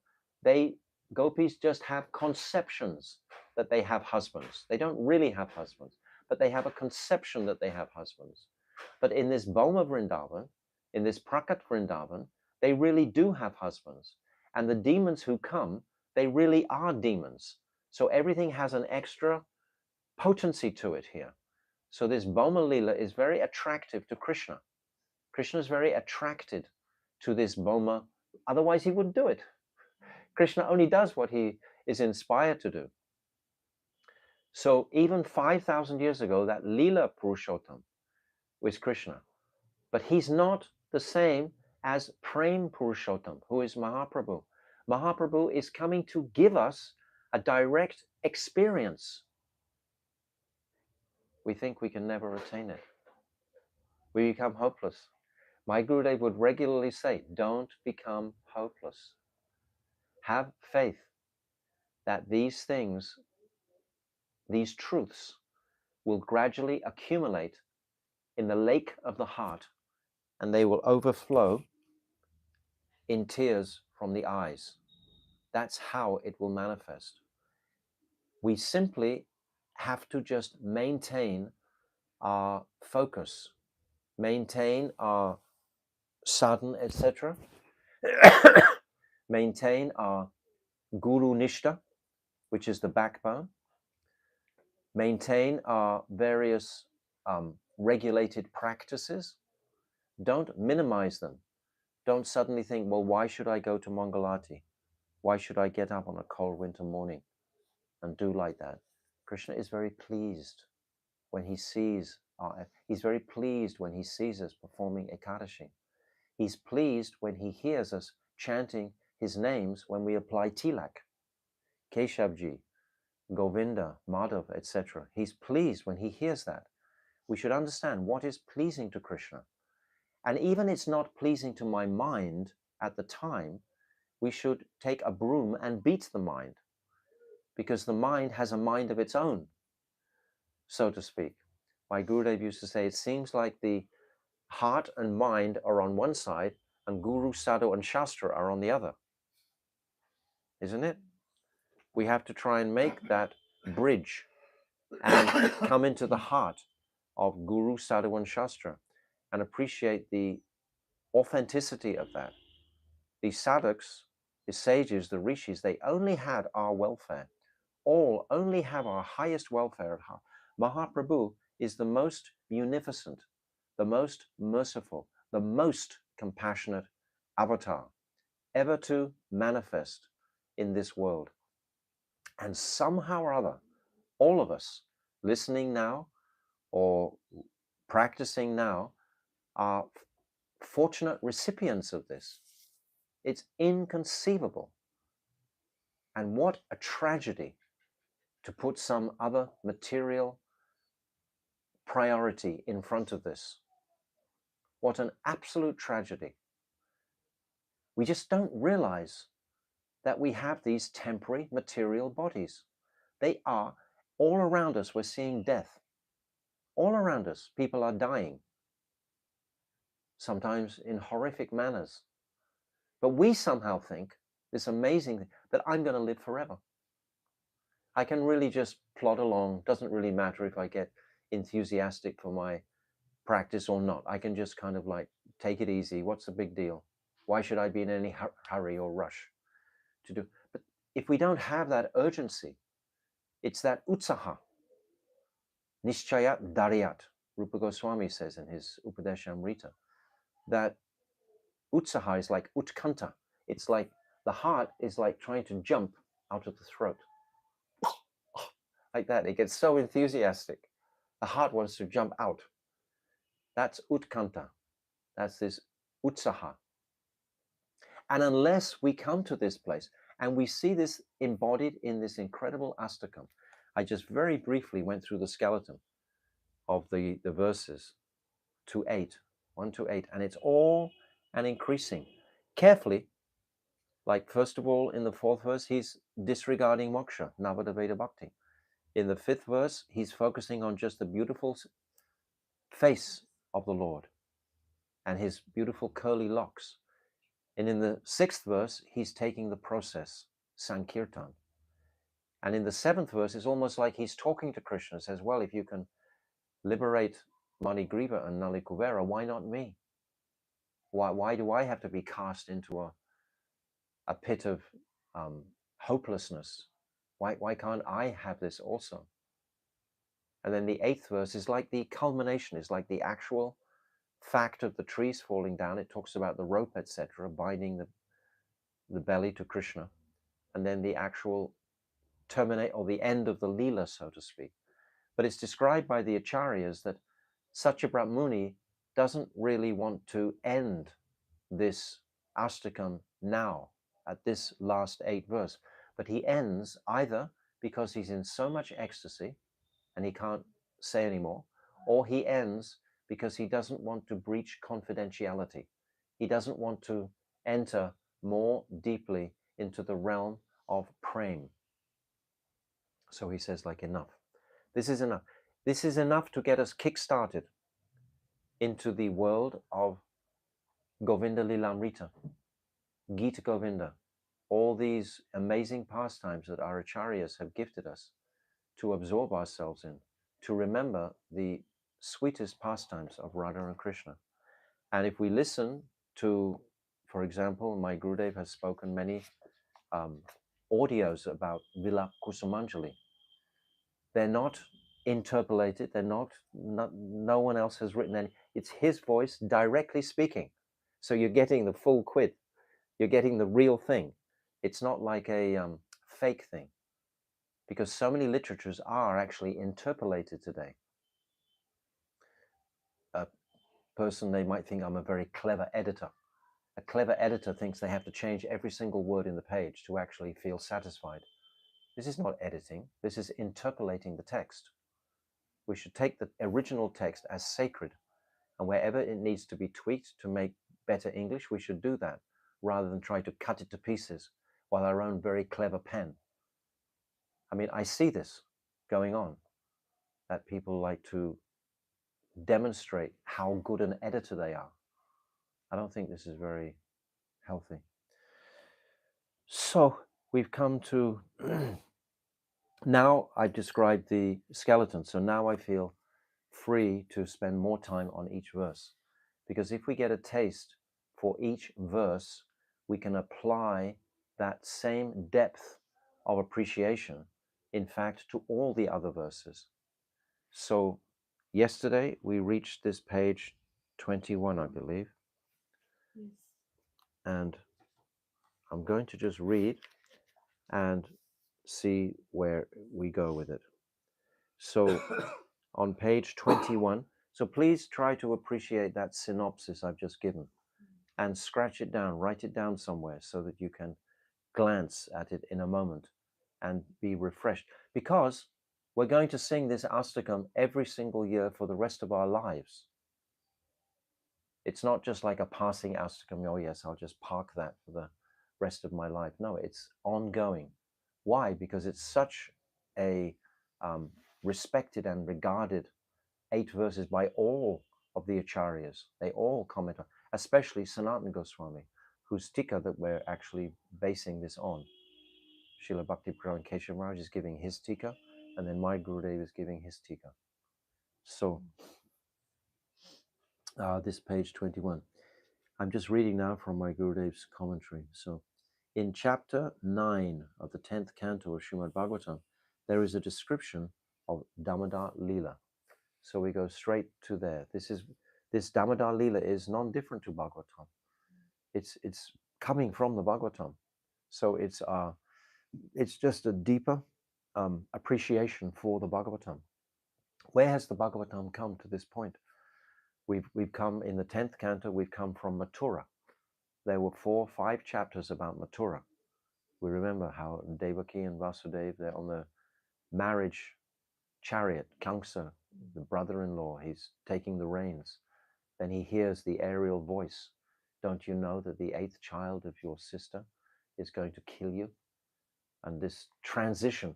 gopis just have conceptions that they have husbands. They don't really have husbands, but they have a conception that they have husbands. But in this Boma Vrindavan, in this Prakat Vrindavan, they really do have husbands. And the demons who come, they really are demons. So everything has an extra potency to it here. So this Boma Lila is very attractive to Krishna. Krishna is very attracted to this Boma. Otherwise he wouldn't do it. Krishna only does what he is inspired to do. So even 5,000 years ago, that Lila Purushottam was Krishna. But he's not the same as Prem Purushottam, who is Mahaprabhu. Mahaprabhu is coming to give us a direct experience. We think we can never attain it. We become hopeless. My Gurudev would regularly say, don't become hopeless. Have faith that these things, these truths, will gradually accumulate in the lake of the heart, and they will overflow in tears from the eyes. That's how it will manifest. We simply have to just maintain our focus, maintain our sadhana, etc., maintain our guru nishta, which is the backbone, maintain our various regulated practices. Don't minimize them. Don't suddenly think, well, why should I go to Mangalati? Why should I get up on a cold winter morning and do like that? Krishna is very pleased when he sees he's very pleased when he sees us performing Ekadashi. He's pleased when he hears us chanting his names when we apply tilak, Keshavji, Govinda, Madhav, etc. He's pleased when he hears that. We should understand what is pleasing to Krishna. And even it's not pleasing to my mind at the time, we should take a broom and beat the mind, because the mind has a mind of its own, so to speak. My Gurudev used to say, it seems like the heart and mind are on one side and Guru, Sadhu and Shastra are on the other. Isn't it? We have to try and make that bridge and come into the heart of Guru, Sadhu and Shastra and appreciate the authenticity of that. The sadhaks, the sages, the rishis, they only had our welfare. All only have our highest welfare at heart. Mahaprabhu is the most munificent, the most merciful, the most compassionate avatar ever to manifest in this world. And somehow or other, all of us listening now or practicing now are fortunate recipients of this. It's inconceivable. And what a tragedy to put some other material priority in front of this. What an absolute tragedy. We just don't realize that we have these temporary material bodies. They are all around us. We're seeing death. All around us, people are dying, sometimes in horrific manners. But we somehow think this amazing thing, that I'm going to live forever. I can really just plod along. Doesn't really matter if I get enthusiastic for my practice or not. I can just kind of like take it easy. What's the big deal? Why should I be in any hurry or rush to do? But if we don't have that urgency, it's that utsaha, nishchayat daryat. Rupa Goswami says in his Upadeshamrita that utsaha is like utkanta. It's like the heart is like trying to jump out of the throat. Like that. It gets so enthusiastic. The heart wants to jump out. That's utkanta. That's this utsaha. And unless we come to this place, and we see this embodied in this incredible astakam, I just very briefly went through the skeleton of the verses 1 to 8, and it's all and increasing. Carefully, like first of all in the 4th verse, he's disregarding moksha, Navadaveda Bhakti. In the 5th verse, he's focusing on just the beautiful face of the Lord and his beautiful curly locks. And in the 6th verse, he's taking the process, Sankirtan. And in the 7th verse, it's almost like he's talking to Krishna, says, well, if you can liberate Manigriva and Nalikuvera, why not me? Why do I have to be cast into a pit of hopelessness? Why can't I have this also? And then the 8th verse is like the culmination, is like the actual fact of the trees falling down. It talks about the rope, etc., binding the belly to Krishna. And then the actual terminate, or the end of the Lila, so to speak. But it's described by the Acharyas that Satyabrat Muni doesn't really want to end this Ashtakam now at this last 8 verse, but he ends either because he's in so much ecstasy and he can't say anymore, or he ends because he doesn't want to breach confidentiality. He doesn't want to enter more deeply into the realm of prem. So he says, like, enough. This is enough. This is enough to get us kick-started into the world of Govinda Lilamrita, Gita Govinda, all these amazing pastimes that our acharyas have gifted us to absorb ourselves in, to remember the sweetest pastimes of Radha and Krishna. And if we listen to, for example, my Gurudev has spoken many audios about Vilap Kusumanjali. They're not interpolated, no one else has written any. It's his voice directly speaking. So you're getting the full quid. You're getting the real thing. It's not like a fake thing, because so many literatures are actually interpolated today. A person, they might think I'm a very clever editor. A clever editor thinks they have to change every single word in the page to actually feel satisfied. This is not editing. This is interpolating the text. We should take the original text as sacred, and wherever it needs to be tweaked to make better English, we should do that, rather than try to cut it to pieces with our own very clever pen. I mean, I see this going on, that people like to demonstrate how good an editor they are. I don't think this is very healthy. So we've come to now I've described the skeleton, so now I feel free to spend more time on each verse, because if we get a taste for each verse, we can apply that same depth of appreciation, in fact, to all the other verses. So yesterday we reached this page 21, I believe. Yes. And I'm going to just read and see where we go with it. So on page 21, so please try to appreciate that synopsis I've just given and scratch it down, write it down somewhere so that you can glance at it in a moment and be refreshed. Because we're going to sing this Astakam every single year for the rest of our lives. It's not just like a passing Astakam, oh yes, I'll just park that for the rest of my life. No, it's ongoing. Why? Because it's such a respected and regarded 8 verses by all of the acharyas. They all comment on, especially Sanatana Goswami, whose tika that we're actually basing this on. Srila Bhakti Prahlad Keshav Maharaj is giving his tika, and then my Gurudev is giving his tika. So this page 21. I'm just reading now from my Gurudev's commentary. So in chapter 9 of the 10th canto of Srimad Bhagavatam, there is a description of Damodar-lila. So we go straight to there. This Damodar-lila is non-different to Bhagavatam. It's coming from the Bhagavatam. So it's just a deeper appreciation for the Bhagavatam. Where has the Bhagavatam come to this point? We've come in the 10th canto, we've come from Mathura. There were 4 or 5 chapters about Mathura. We remember how Devaki and Vasudeva, they're on the marriage chariot. Kamsa, the brother-in-law, he's taking the reins. Then he hears the aerial voice. Don't you know that the 8th child of your sister is going to kill you? And this transition,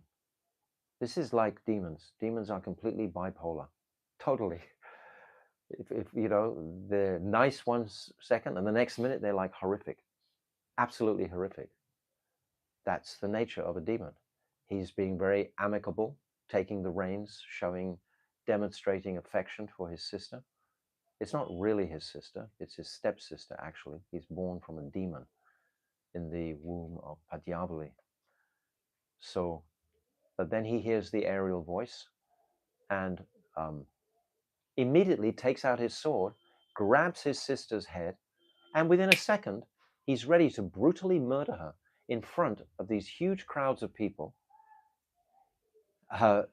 this is like demons. Demons are completely bipolar, totally. If you know, they're nice one second and the next minute they're like horrific, absolutely horrific. That's the nature of a demon. He's being very amicable, taking the reins, demonstrating affection for his sister. It's not really his sister, it's his stepsister, actually. He's born from a demon in the womb of Padyavali. So, but then he hears the aerial voice and immediately takes out his sword, grabs his sister's head, and within a second, he's ready to brutally murder her in front of these huge crowds of people. her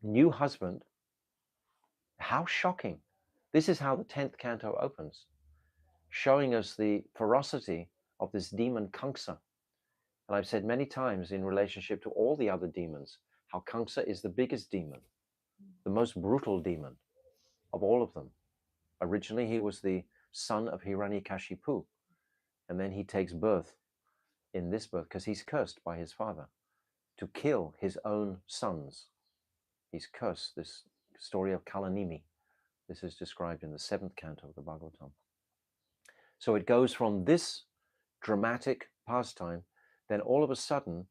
new husband. How shocking. This is how the 10th canto opens, showing us the ferocity of this demon Kamsa. And I've said many times in relationship to all the other demons, how Kamsa is the biggest demon, the most brutal demon of all of them. Originally, he was the son of Hiranyakashipu, and then he takes birth in this birth because he's cursed by his father to kill his own sons. He's cursed. This story of Kalanimi. This is described in the 7th canto of the Bhagavatam. So it goes from this dramatic pastime, then all of a sudden,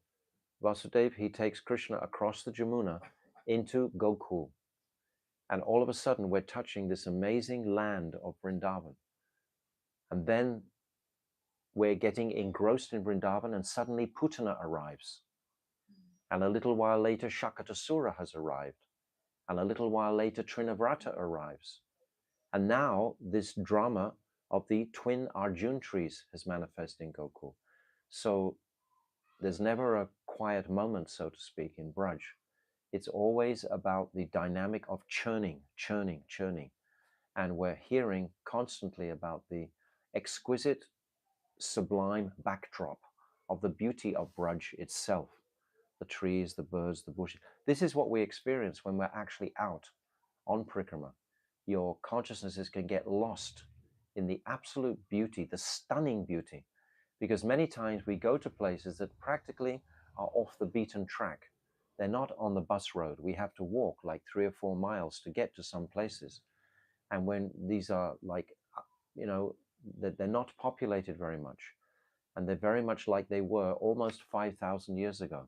Vasudeva, he takes Krishna across the Jamuna into Gokul. And all of a sudden, we're touching this amazing land of Vrindavan. And then we're getting engrossed in Vrindavan, and suddenly Putana arrives. And a little while later, Shakatasura has arrived. And a little while later, Trinavrata arrives. And now this drama of the twin Arjun trees has manifested in Gokul. So there's never a quiet moment, so to speak, in Braj. It's always about the dynamic of churning. And we're hearing constantly about the exquisite, sublime backdrop of the beauty of Braj itself. The trees, the birds, the bushes. This is what we experience when we're actually out on Parikrama. Your consciousnesses can get lost in the absolute beauty, the stunning beauty, because many times we go to places that practically are off the beaten track. They're not on the bus road. We have to walk like 3 or 4 miles to get to some places. And when these are like, they're not populated very much. And they're very much like they were almost 5,000 years ago.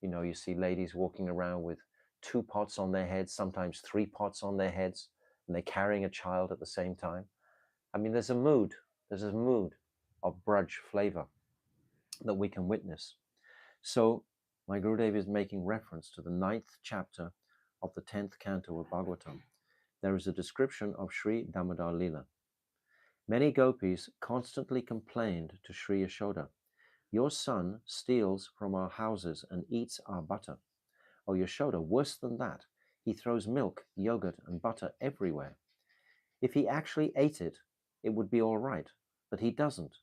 You see ladies walking around with 2 pots on their heads, sometimes 3 pots on their heads, and they're carrying a child at the same time. I mean, there's a mood of Braj flavor that we can witness. So my Gurudev is making reference to the 9th chapter of the 10th canto of Bhagavatam. There is a description of Sri Damodar-lila. Many gopis constantly complained to Sri Yashoda, "Your son steals from our houses and eats our butter. Oh, Yashoda, worse than that, he throws milk, yogurt, and butter everywhere. If he actually ate it, it would be all right, but he doesn't.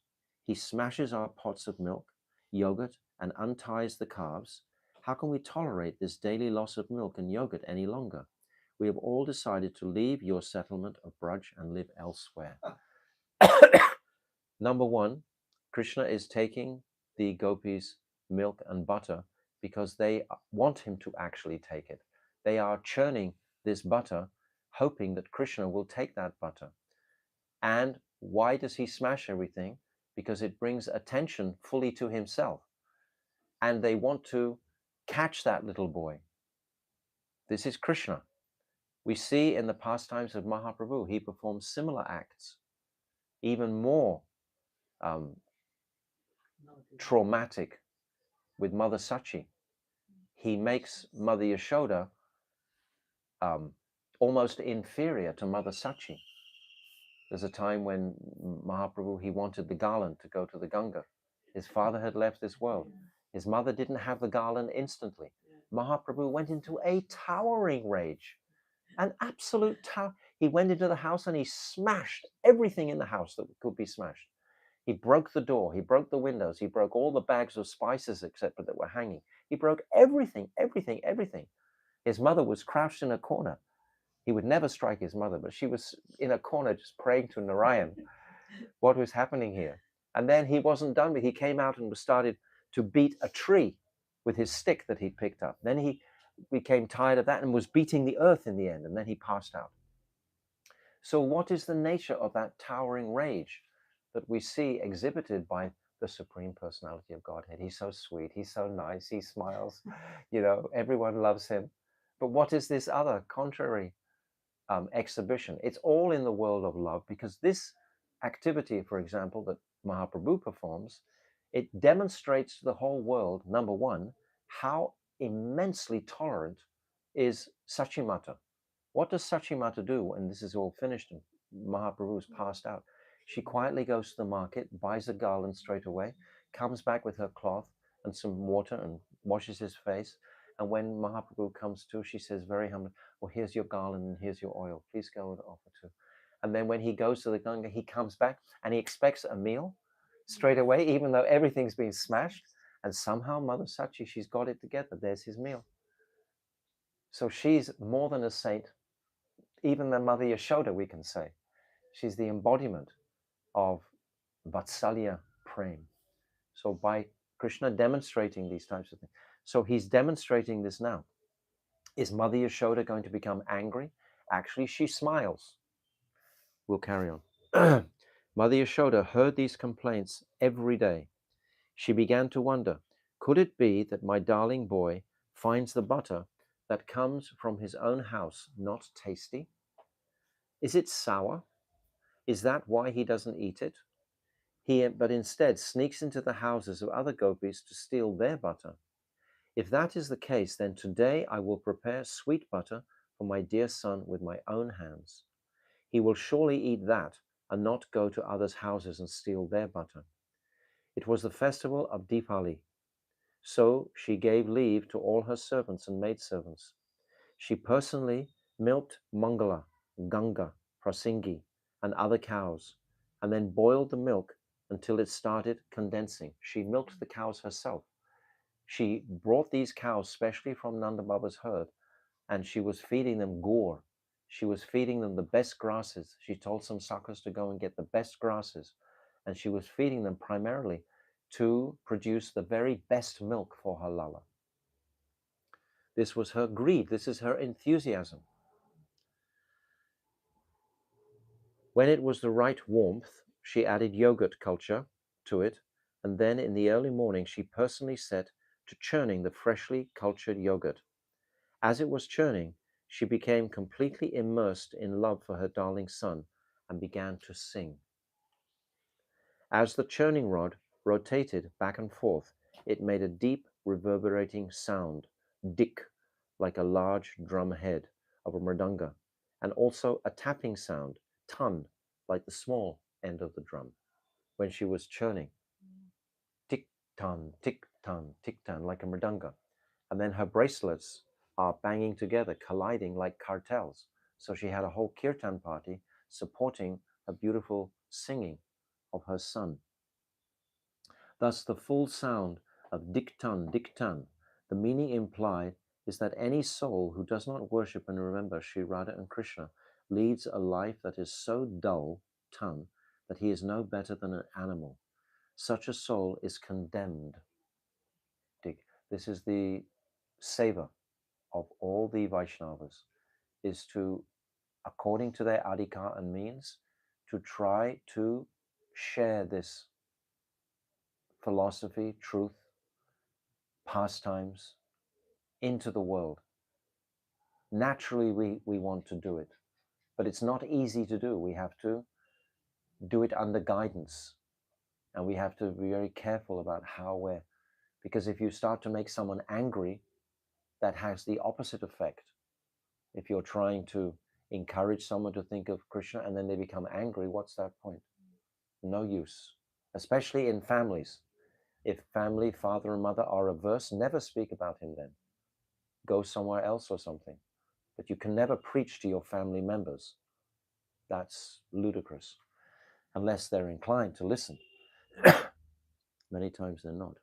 He smashes our pots of milk, yogurt, and unties the calves. How can we tolerate this daily loss of milk and yogurt any longer? We have all decided to leave your settlement of Braj and live elsewhere." Number one, Krishna is taking the gopis' milk and butter because they want him to actually take it. They are churning this butter, hoping that Krishna will take that butter. And why does he smash everything? Because it brings attention fully to himself. And they want to catch that little boy. This is Krishna. We see in the pastimes of Mahaprabhu, he performs similar acts, even more traumatic with Mother Sachi. He makes Mother Yashoda almost inferior to Mother Sachi. There's a time when Mahaprabhu, he wanted the garland to go to the Ganga. His father had left this world. His mother didn't have the garland instantly. Mahaprabhu went into a towering rage, an absolute tower. He went into the house and he smashed everything in the house that could be smashed. He broke the door, he broke the windows, he broke all the bags of spices, etc., that were hanging. He broke everything. His mother was crouched in a corner. He would never strike his mother, but she was in a corner just praying to Narayan what was happening here. And then he wasn't done with it. He came out and started to beat a tree with his stick that he'd picked up. Then he became tired of that and was beating the earth in the end, and then he passed out. So what is the nature of that towering rage that we see exhibited by the Supreme Personality of Godhead? He's so sweet, he's so nice, he smiles, everyone loves him. But what is this other contrary exhibition? It's all in the world of love, because this activity, for example, that Mahaprabhu performs, it demonstrates to the whole world, number one, how immensely tolerant is Sachimata. What does Sachimata do when this is all finished and Mahaprabhu's passed out? She quietly goes to the market, buys a garland straight away, comes back with her cloth and some water and washes his face, And when Mahaprabhu comes to, she says very humbly, well, here's your garland and here's your oil. Please go and offer to. And then when he goes to the Ganga, he comes back and he expects a meal straight away, even though everything's been smashed. And somehow Mother Sachi, she's got it together. There's his meal. So she's more than a saint, even than Mother Yashoda, we can say. She's the embodiment of Vatsalya Prem. So by Krishna demonstrating these types of things. So he's demonstrating this now. Is Mother Yashoda going to become angry? Actually, she smiles. We'll carry on. Mother Yashoda heard these complaints every day. She began to wonder, could it be that my darling boy finds the butter that comes from his own house not tasty? Is it sour? Is that why he doesn't eat it? But instead sneaks into the houses of other gopis to steal their butter. If that is the case, then today I will prepare sweet butter for my dear son with my own hands. He will surely eat that and not go to others' houses and steal their butter. It was the festival of Dipali, so she gave leave to all her servants and maidservants. She personally milked Mangala, Ganga, Prasingi, and other cows, and then boiled the milk until it started condensing. She milked the cows herself. She brought these cows specially from Nanda Baba's herd, and she was feeding them gore. She was feeding them the best grasses. She told some suckers to go and get the best grasses, and she was feeding them primarily to produce the very best milk for her lala. This was her greed. This is her enthusiasm. When it was the right warmth, she added yogurt culture to it, and then in the early morning she personally set to churning the freshly cultured yogurt. As it was churning, she became completely immersed in love for her darling son and began to sing. As the churning rod rotated back and forth, it made a deep, reverberating sound, dik, like a large drum head of a mridanga, and also a tapping sound, tan, like the small end of the drum, when she was churning. Tick tan, tick tan, like a mridanga. And then her bracelets are banging together, colliding like cartels. So she had a whole kirtan party supporting her beautiful singing of her son. Thus, the full sound of diktan, the meaning implied is that any soul who does not worship and remember Sri Radha and Krishna leads a life that is so dull, tan, that he is no better than an animal. Such a soul is condemned. This is the seva of all the Vaishnavas, is to, according to their adhikar and means, to try to share this philosophy, truth, pastimes into the world. Naturally, we want to do it, but it's not easy to do. We have to do it under guidance, and we have to be very careful about how we're, because if you start to make someone angry, that has the opposite effect. If you're trying to encourage someone to think of Krishna and then they become angry, what's that point? No use, especially in families. If family, father and mother are averse, never speak about him then. Go somewhere else or something. But you can never preach to your family members. That's ludicrous, unless they're inclined to listen. Many times they're not,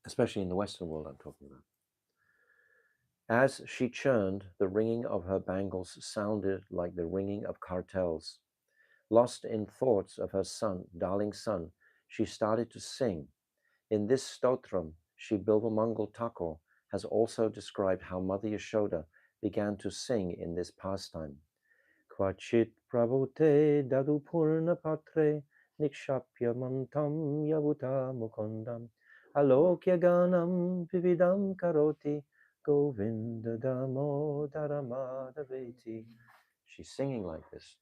especially in the Western world I'm talking about. As she churned, the ringing of her bangles sounded like the ringing of cartels. Lost in thoughts of her son, darling son, she started to sing. In this stotram, Sri Bilvamangal Thakur has also described how Mother Yashoda began to sing in this pastime. Kvachit prabhute dadu purna patre nikshapya mantam yavuta mukundam alokya ganam vividam karoti govinda Damodarastakam. She's singing like this.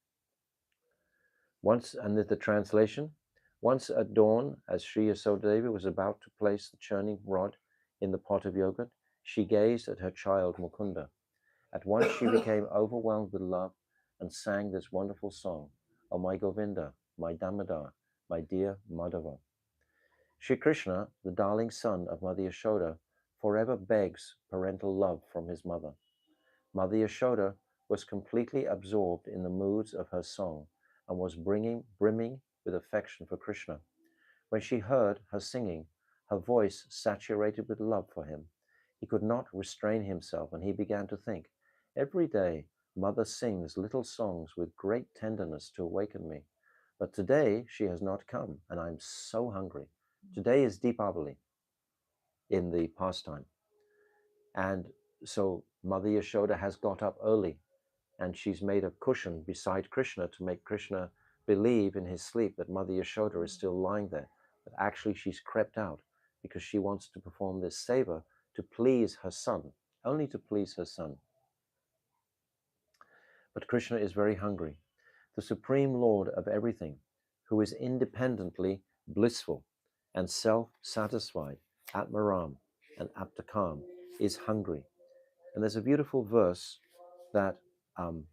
Once, and the translation, once at dawn, as Sri Yasodadevi was about to place the churning rod in the pot of yogurt, she gazed at her child Mukunda. At once she became overwhelmed with love and sang this wonderful song, "O my Govinda, my Damodar, my dear Madhava." Sri Krishna, the darling son of Mother Yashoda, forever begs parental love from his mother. Mother Yashoda was completely absorbed in the moods of her song and was brimming with affection for Krishna. When she heard her singing, her voice saturated with love for him, he could not restrain himself, and he began to think, every day Mother sings little songs with great tenderness to awaken me. But today she has not come, and I'm so hungry. Today is Deepavali in the pastime. And so Mother Yashoda has got up early, and she's made a cushion beside Krishna to make Krishna believe in his sleep that Mother Yashoda is still lying there. But actually she's crept out because she wants to perform this seva to please her son, only to please her son. But Krishna is very hungry. The Supreme Lord of everything, who is independently blissful and self-satisfied, Atmaram and Aptakam, is hungry. And there's a beautiful verse that I'm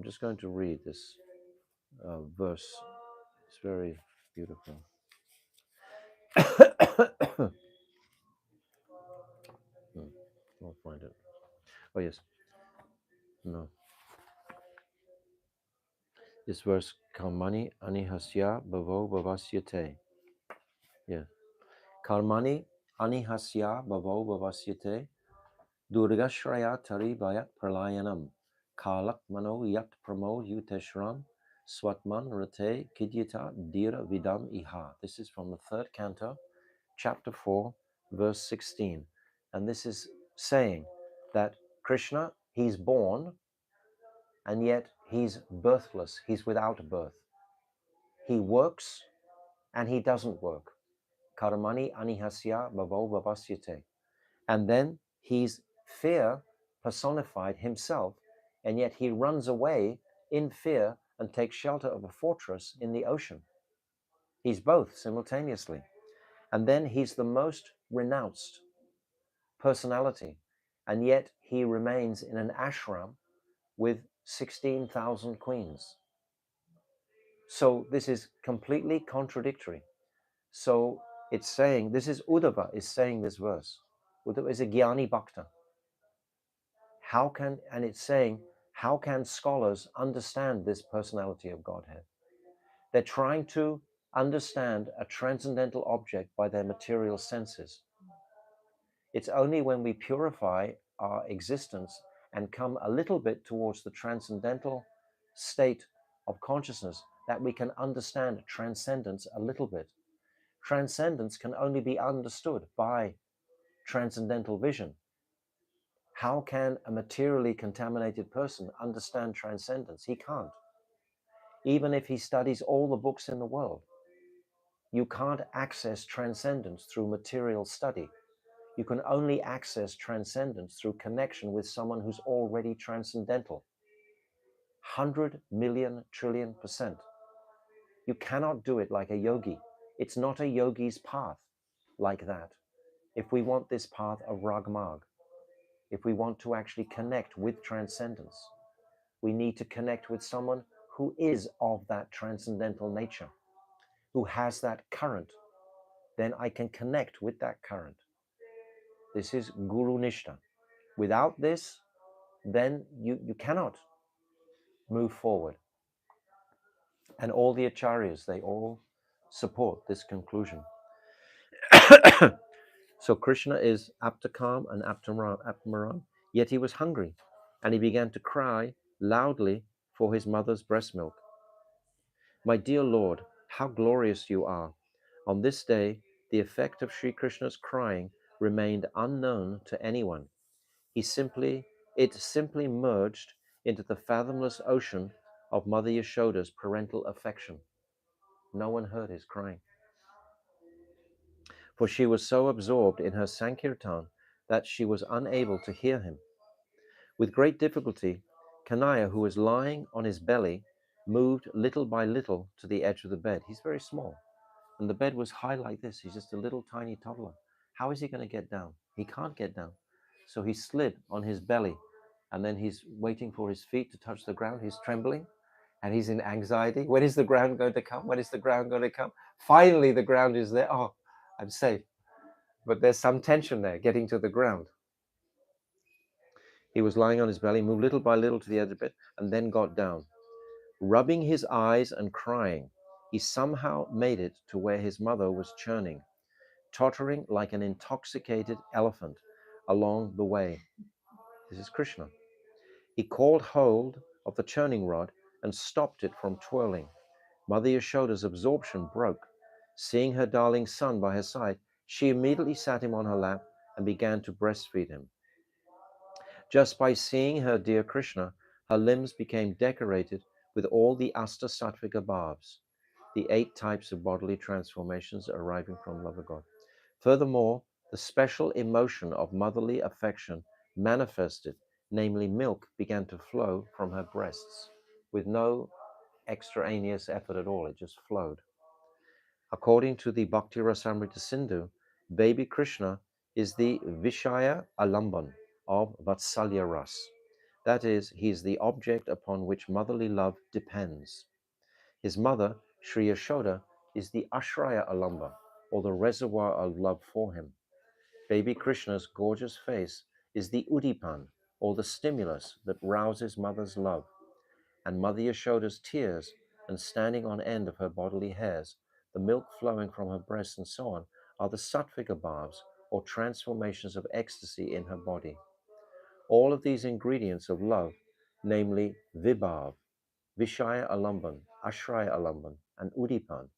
just going to read this verse. It's very beautiful. I'll find it. Oh, yes. No. This verse, Karmani anihasya bhavo bhavasyate. Yeah. Karmani anihasya bhavo bhavasyate. Durgashraya tari bayat pralayanam. Kalak mano yat pramo yuteshram. Swatman rate kidyata dira vidam iha. This is from the third canto, chapter 4, verse 16. And this is saying that Krishna, he's born, and yet he's birthless. He's without birth. He works and he doesn't work. Karmani anihasya bhavo bhavasyate. And then he's fear personified himself, and yet he runs away in fear and takes shelter of a fortress in the ocean. He's both simultaneously. And then he's the most renounced personality, and yet he remains in an ashram with 16,000 queens. So this is completely contradictory. So it's saying, this is Uddhava is saying this verse. Uddhava is a Jnani Bhakta. And it's saying, how can scholars understand this personality of Godhead? They're trying to understand a transcendental object by their material senses. It's only when we purify our existence and come a little bit towards the transcendental state of consciousness that we can understand transcendence a little bit. Transcendence can only be understood by transcendental vision. How can a materially contaminated person understand transcendence? He can't. Even if he studies all the books in the world, you can't access transcendence through material study. You can only access transcendence through connection with someone who's already transcendental. 100 million trillion %. You cannot do it like a yogi. It's not a yogi's path like that. If we want this path of Ragmarg, if we want to actually connect with transcendence, we need to connect with someone who is of that transcendental nature, who has that current. Then I can connect with that current. This is Guru Nishta. Without this, then you cannot move forward. And all the acharyas, they all support this conclusion. So Krishna is Aptakam and Apmaram, yet he was hungry, and he began to cry loudly for his mother's breast milk. My dear Lord, how glorious you are. On this day, the effect of Sri Krishna's crying remained unknown to anyone. It simply merged into the fathomless ocean of Mother Yashoda's parental affection. No one heard his crying, for she was so absorbed in her Sankirtan that she was unable to hear him. With great difficulty, Kanaya, who was lying on his belly, moved little by little to the edge of the bed. He's very small, and the bed was high like this. He's just a little tiny toddler. How is he going to get down? He can't get down. So he slid on his belly, and then he's waiting for his feet to touch the ground. He's trembling, and he's in anxiety. When is the ground going to come? When is the ground going to come? Finally, the ground is there. Oh, I'm safe. but there's some tension there getting to the ground. He was lying on his belly, moved little by little to the edge of it, and then got down. Rubbing his eyes and crying, he somehow made it to where his mother was churning, tottering like an intoxicated elephant along the way. This is Krishna. He caught hold of the churning rod and stopped it from twirling. Mother Yashoda's absorption broke. Seeing her darling son by her side, she immediately sat him on her lap and began to breastfeed him. Just by seeing her dear Krishna, her limbs became decorated with all the Asta-sattvika bhavs, the 8 types of bodily transformations arising from love of God. Furthermore, the special emotion of motherly affection manifested, namely milk, began to flow from her breasts with no extraneous effort at all. It just flowed. According to the Bhakti Rasamrita Sindhu, baby Krishna is the Vishaya Alamban of Vatsalya Ras. That is, he is the object upon which motherly love depends. His mother, Sri Yashoda, is the Ashraya Alamba, or the reservoir of love for him. Baby Krishna's gorgeous face is the Udipan, or the stimulus that rouses mother's love. And Mother Yashoda's tears and standing on end of her bodily hairs, the milk flowing from her breasts and so on, are the Sattvika bhavs, or transformations of ecstasy in her body. All of these ingredients of love, namely Vibhav, Vishaya Alamban, Ashraya Alamban, and Udipan,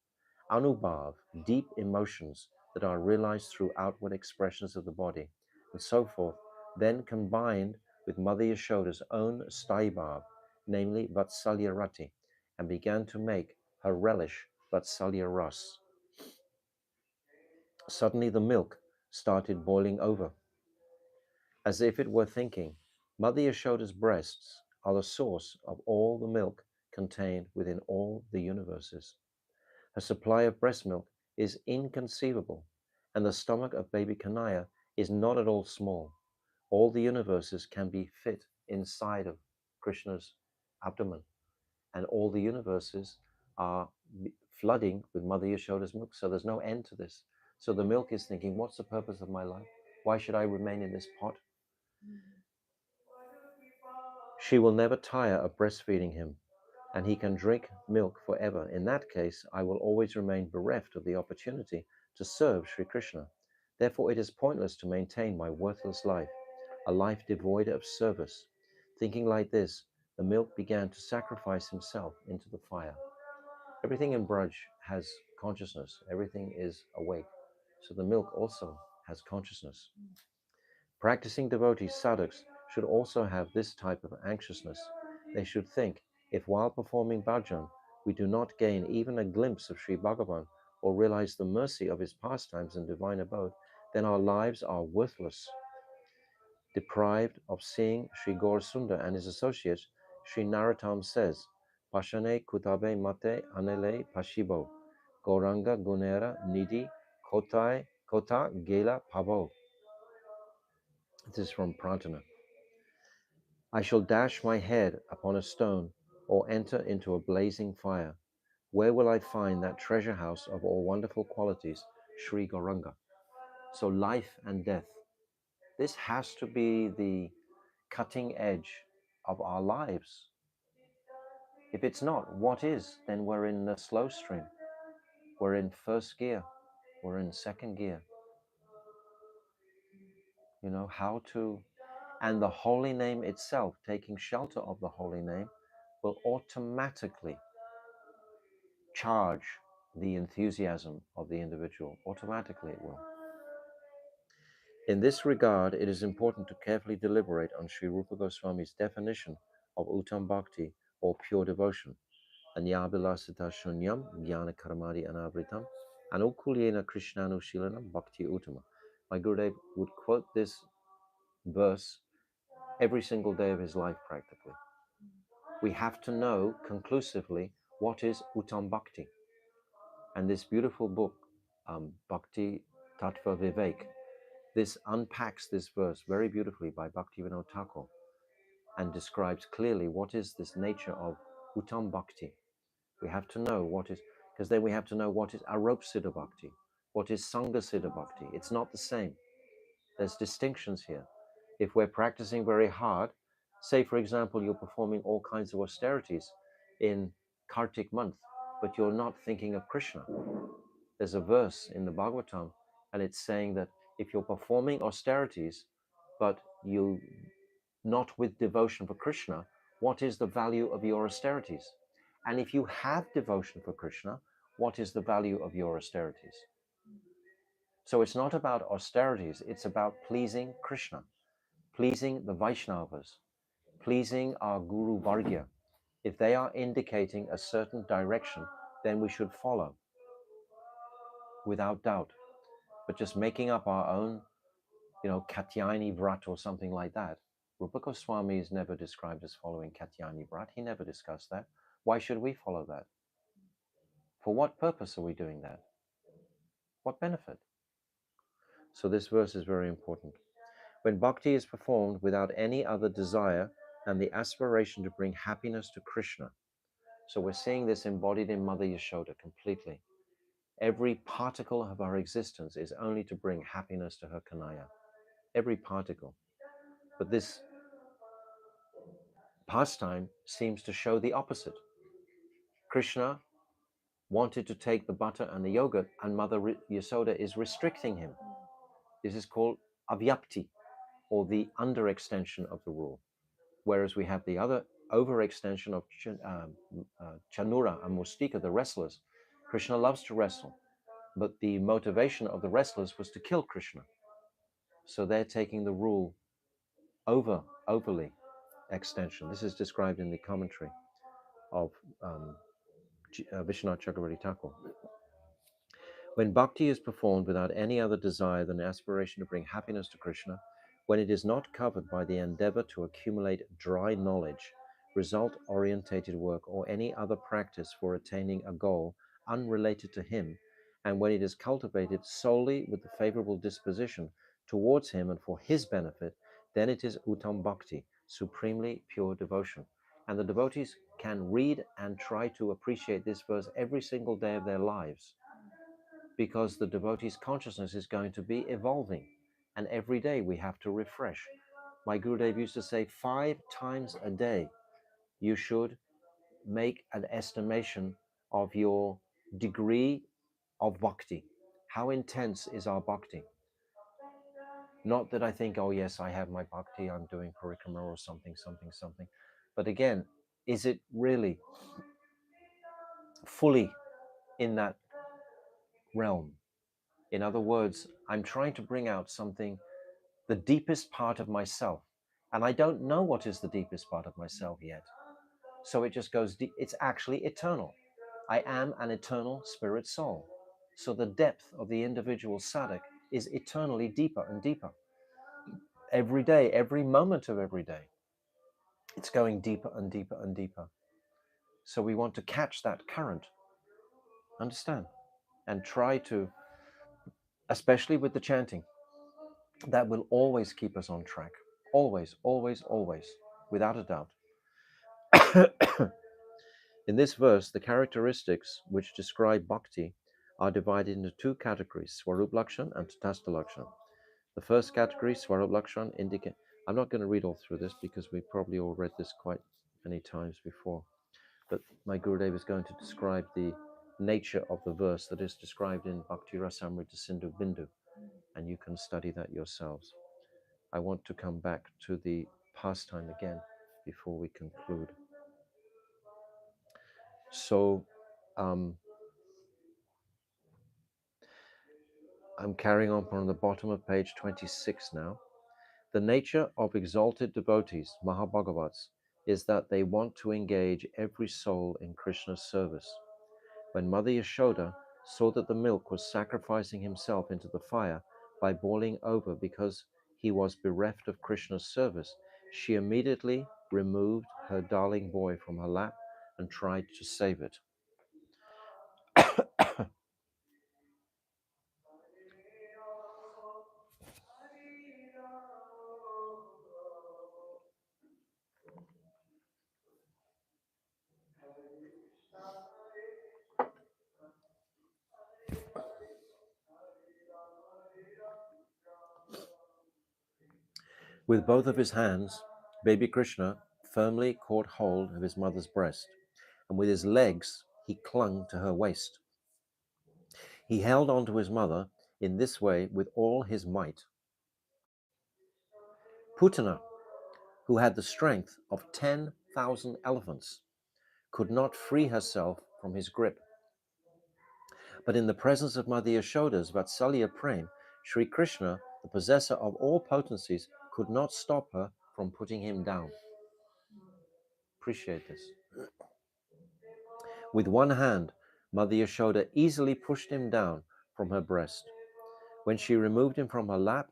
Anubhav, deep emotions that are realized through outward expressions of the body, and so forth, then combined with Mother Yashoda's own Staibhav, namely Vatsalya Rati, and began to make her relish Vatsalya Ras. Suddenly the milk started boiling over, as if it were thinking, Mother Yashoda's breasts are the source of all the milk contained within all the universes. Her supply of breast milk is inconceivable, and the stomach of baby Kanaya is not at all small. All the universes can be fit inside of Krishna's abdomen, and all the universes are flooding with Mother Yashoda's milk, so there's no end to this. So the milk is thinking, what's the purpose of my life? Why should I remain in this pot? She will never tire of breastfeeding him, and he can drink milk forever. In that case, I will always remain bereft of the opportunity to serve Sri Krishna. Therefore, it is pointless to maintain my worthless life, a life devoid of service. Thinking like this, the milk began to sacrifice himself into the fire. Everything in Braj has consciousness. Everything is awake. So the milk also has consciousness. Practicing devotees, sadhaks, should also have this type of anxiousness. They should think, if while performing bhajan, we do not gain even a glimpse of Sri Bhagavan or realize the mercy of his pastimes and divine abode, then our lives are worthless. Deprived of seeing Sri Gaur Sundar and his associates, Sri Narottam says, Pashane kutabe mate anele pashibo, Gauranga gunera nidhi kota gela pavo. This is from Prantana. I shall dash my head upon a stone or enter into a blazing fire. Where will I find that treasure house of all wonderful qualities, Sri Gauranga? So life and death. This has to be the cutting edge of our lives. If it's not, what is? Then we're in the slow stream. We're in first gear. We're in second gear. You know, how to... And the holy name itself, taking shelter of the holy name, will automatically charge the enthusiasm of the individual. Automatically it will. In this regard, it is important to carefully deliberate on Sri Rupa Goswami's definition of Uttam Bhakti, or pure devotion. Anyabilasita shunyam jnana karmadi anavritam anukulyena krishnanu shilanam bhakti uttama. My Gurudev would quote this verse every single day of his life practically. We have to know conclusively what is Uttam Bhakti. And this beautiful book, Bhakti Tattva Vivek, this unpacks this verse very beautifully by Bhaktivinoda Thakur and describes clearly what is this nature of Uttam Bhakti. We have to know what is, because then we have to know what is Aropsiddha Bhakti, what is Sangha-siddha bhakti. It's not the same. There's distinctions here. If we're practicing very hard, say for example, you're performing all kinds of austerities in Kartik month, but you're not thinking of Krishna. There's a verse in the Bhagavatam, and it's saying that if you're performing austerities, but you not with devotion for Krishna, what is the value of your austerities? And if you have devotion for Krishna, what is the value of your austerities? So it's not about austerities, it's about pleasing Krishna, pleasing the Vaishnavas, pleasing our Guru Vargya. If they are indicating a certain direction, then we should follow without doubt. But just making up our own, Katyayani Vrat or something like that. Rupa Goswami is never described as following Katyayani Vrat. He never discussed that. Why should we follow that? For what purpose are we doing that? What benefit? So this verse is very important. When bhakti is performed without any other desire than the aspiration to bring happiness to Krishna. So we're seeing this embodied in Mother Yashoda completely. Every particle of our existence is only to bring happiness to her Kanaya. Every particle. But this pastime seems to show the opposite. Krishna wanted to take the butter and the yogurt, and Mother Yasoda is restricting him. This is called avyapti, or the underextension of the rule. Whereas we have the other overextension of Chanura and Mustika, the wrestlers. Krishna loves to wrestle, but the motivation of the wrestlers was to kill Krishna. So they're taking the rule overly extension. This is described in the commentary of Vishwanath Chakravarti Thakur. When bhakti is performed without any other desire than aspiration to bring happiness to Krishna, when it is not covered by the endeavor to accumulate dry knowledge, result-orientated work, or any other practice for attaining a goal unrelated to him, and when it is cultivated solely with the favorable disposition towards him and for his benefit, then it is uttam bhakti, supremely pure devotion. And the devotees can read and try to appreciate this verse every single day of their lives, because the devotee's consciousness is going to be evolving, and every day we have to refresh. My Gurudev used to say 5 times a day you should make an estimation of your degree of bhakti. How intense is our bhakti? Not that I think, oh yes, I have my bhakti, I'm doing parikrama or something. But again, is it really fully in that realm? In other words, I'm trying to bring out something, the deepest part of myself. And I don't know what is the deepest part of myself yet. So it just goes deep. It's actually eternal. I am an eternal spirit soul. So the depth of the individual sadhak is eternally deeper and deeper. Every day, every moment of every day, it's going deeper and deeper and deeper. So we want to catch that current, understand, and try to, especially with the chanting, that will always keep us on track. Always, always, always, without a doubt. In this verse, the characteristics which describe bhakti are divided into 2 categories, Swarup Lakshan and Tatastha Lakshan. The first category, Swarup Lakshan, indicate. I'm not going to read all through this because we probably all read this quite many times before. But my Gurudev is going to describe the nature of the verse that is described in Bhakti Rasamrita Sindhu Bindu, and you can study that yourselves. I want to come back to the pastime again before we conclude. So, I'm carrying on from the bottom of page 26 now. The nature of exalted devotees, Mahabhagavats, is that they want to engage every soul in Krishna's service. When Mother Yashoda saw that the milk was sacrificing himself into the fire by boiling over because he was bereft of Krishna's service, she immediately removed her darling boy from her lap and tried to save it. With both of his hands, baby Krishna firmly caught hold of his mother's breast, and with his legs he clung to her waist. He held on to his mother in this way with all his might. Putana, who had the strength of 10,000 elephants, could not free herself from his grip. But in the presence of Mother Yashoda's Vatsalya Prem, Sri Krishna, the possessor of all potencies, could not stop her from putting him down. Appreciate this. With one hand, Mother Yashoda easily pushed him down from her breast. When she removed him from her lap,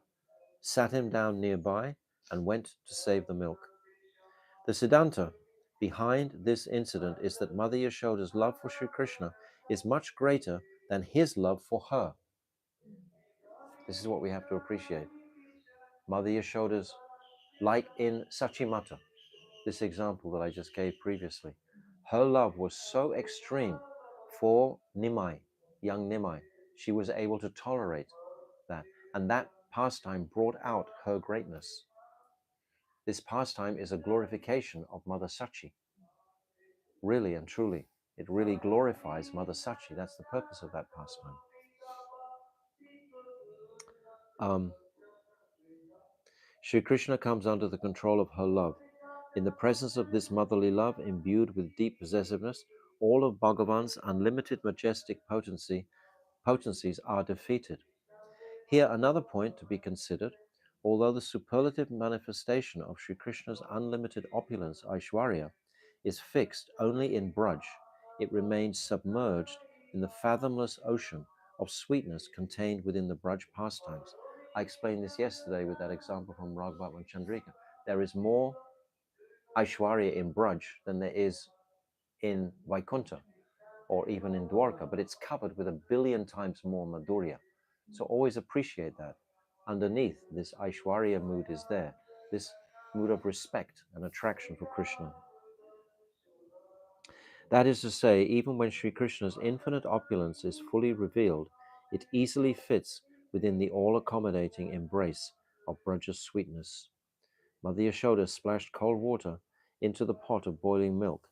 sat him down nearby, and went to save the milk. The Siddhanta behind this incident is that Mother Yashoda's love for Sri Krishna is much greater than his love for her. This is what we have to appreciate. Mother Yashoda's, like in Sachimata, this example that I just gave previously, her love was so extreme for Nimai, young Nimai. She was able to tolerate that, and that pastime brought out her greatness. This pastime is a glorification of Mother Sachi. Really and truly, it really glorifies Mother Sachi. That's the purpose of that pastime. Sri Krishna comes under the control of her love. In the presence of this motherly love, imbued with deep possessiveness, all of Bhagavan's unlimited majestic potencies are defeated. Here, another point to be considered: although the superlative manifestation of Sri Krishna's unlimited opulence, Aishwarya, is fixed only in Braj, it remains submerged in the fathomless ocean of sweetness contained within the Braj pastimes. I explained this yesterday with that example from Raghavat and Chandrika. There is more Aishwarya in Braj than there is in Vaikuntha or even in Dwarka, but it's covered with 1,000,000,000 times more Madhurya. So always appreciate that. Underneath this Aishwarya mood is there, this mood of respect and attraction for Krishna. That is to say, even when Sri Krishna's infinite opulence is fully revealed, it easily fits within the all-accommodating embrace of Braja's sweetness. Mother Yashoda splashed cold water into the pot of boiling milk,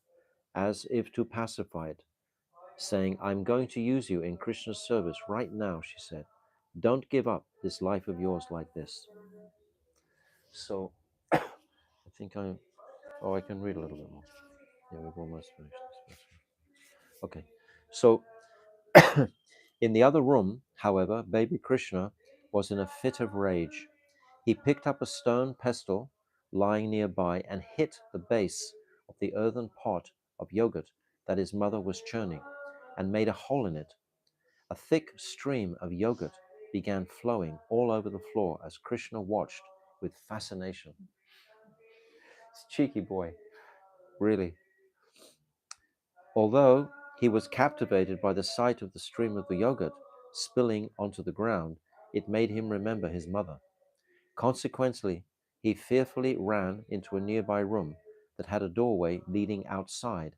as if to pacify it, saying, "I'm going to use you in Krishna's service right now," she said. "Don't give up this life of yours like this." So, I think I can read a little bit more. Yeah, we've almost finished this verse. Okay, so in the other room, however, baby Krishna was in a fit of rage. He picked up a stone pestle lying nearby and hit the base of the earthen pot of yogurt that his mother was churning, and made a hole in it. A thick stream of yogurt began flowing all over the floor as Krishna watched with fascination. This cheeky boy, really. Although he was captivated by the sight of the stream of the yogurt spilling onto the ground, it made him remember his mother. Consequently, he fearfully ran into a nearby room that had a doorway leading outside.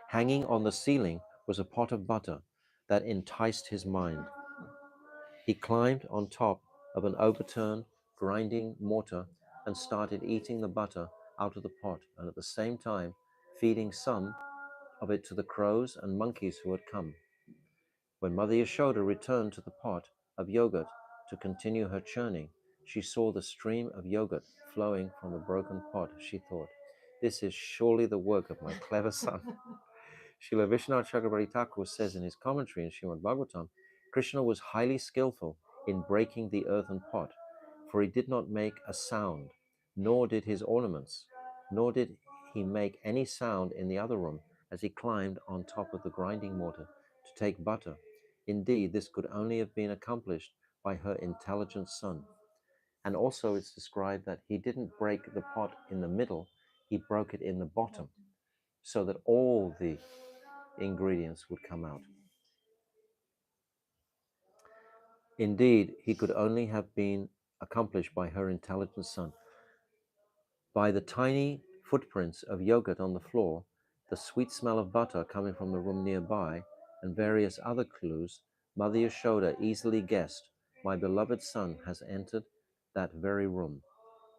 Hanging on the ceiling was a pot of butter that enticed his mind. He climbed on top of an overturned grinding mortar and started eating the butter out of the pot, and at the same time feeding some of it to the crows and monkeys who had come. When Mother Yashoda returned to the pot of yogurt to continue her churning, she saw the stream of yogurt flowing from the broken pot. She thought, "This is surely the work of my clever son." Srila Vishwanath Chakrabarti Thakur says in his commentary in Srimad Bhagavatam, Krishna was highly skillful in breaking the earthen pot, for he did not make a sound, nor did his ornaments, nor did he make any sound in the other room as he climbed on top of the grinding mortar to take butter. Indeed, this could only have been accomplished by her intelligent son. And also it's described that he didn't break the pot in the middle, he broke it in the bottom, so that all the ingredients would come out. Indeed, he could only have been accomplished by her intelligent son. By the tiny footprints of yogurt on the floor, the sweet smell of butter coming from the room nearby, and various other clues, Mother Yashoda easily guessed, "My beloved son has entered that very room.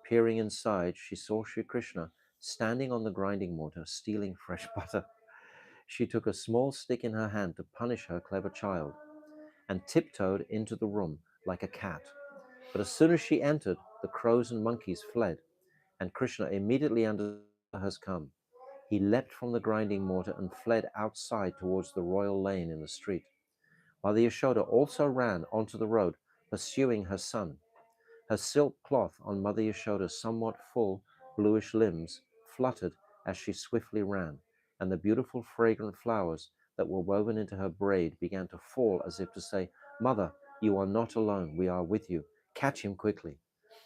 Peering inside, she saw Sri Krishna standing on the grinding mortar, stealing fresh butter. She took a small stick in her hand to punish her clever child, and tiptoed into the room like a cat. But as soon as she entered, the crows and monkeys fled, and Krishna immediately understood has come. He leapt from the grinding mortar and fled outside towards the royal lane in the street. Mother Yashoda also ran onto the road, pursuing her son. Her silk cloth on Mother Yashoda's somewhat full, bluish limbs fluttered as she swiftly ran, and the beautiful fragrant flowers that were woven into her braid began to fall as if to say, "Mother, you are not alone, we are with you. Catch him quickly."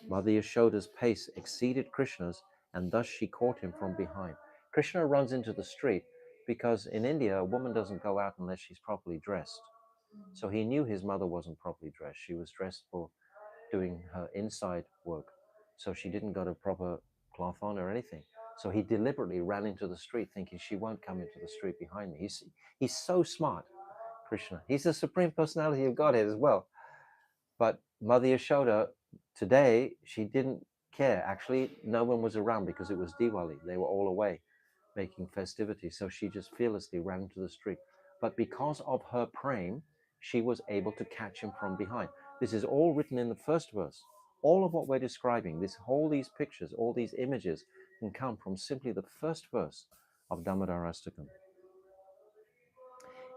Mother Yashoda's pace exceeded Krishna's, and thus she caught him from behind. Krishna runs into the street because in India, a woman doesn't go out unless she's properly dressed. So he knew his mother wasn't properly dressed. She was dressed for doing her inside work. So she didn't got a proper cloth on or anything. So he deliberately ran into the street thinking she won't come into the street behind me. He's so smart, Krishna. He's the Supreme Personality of Godhead as well. But Mother Yashoda, today, she didn't care. Actually, no one was around because it was Diwali. They were all away making festivities. So she just fearlessly ran into the street. But because of her praying, she was able to catch him from behind. This is all written in the first verse. All of what we're describing, all these pictures, all these images can come from simply the first verse of Damodarastakam.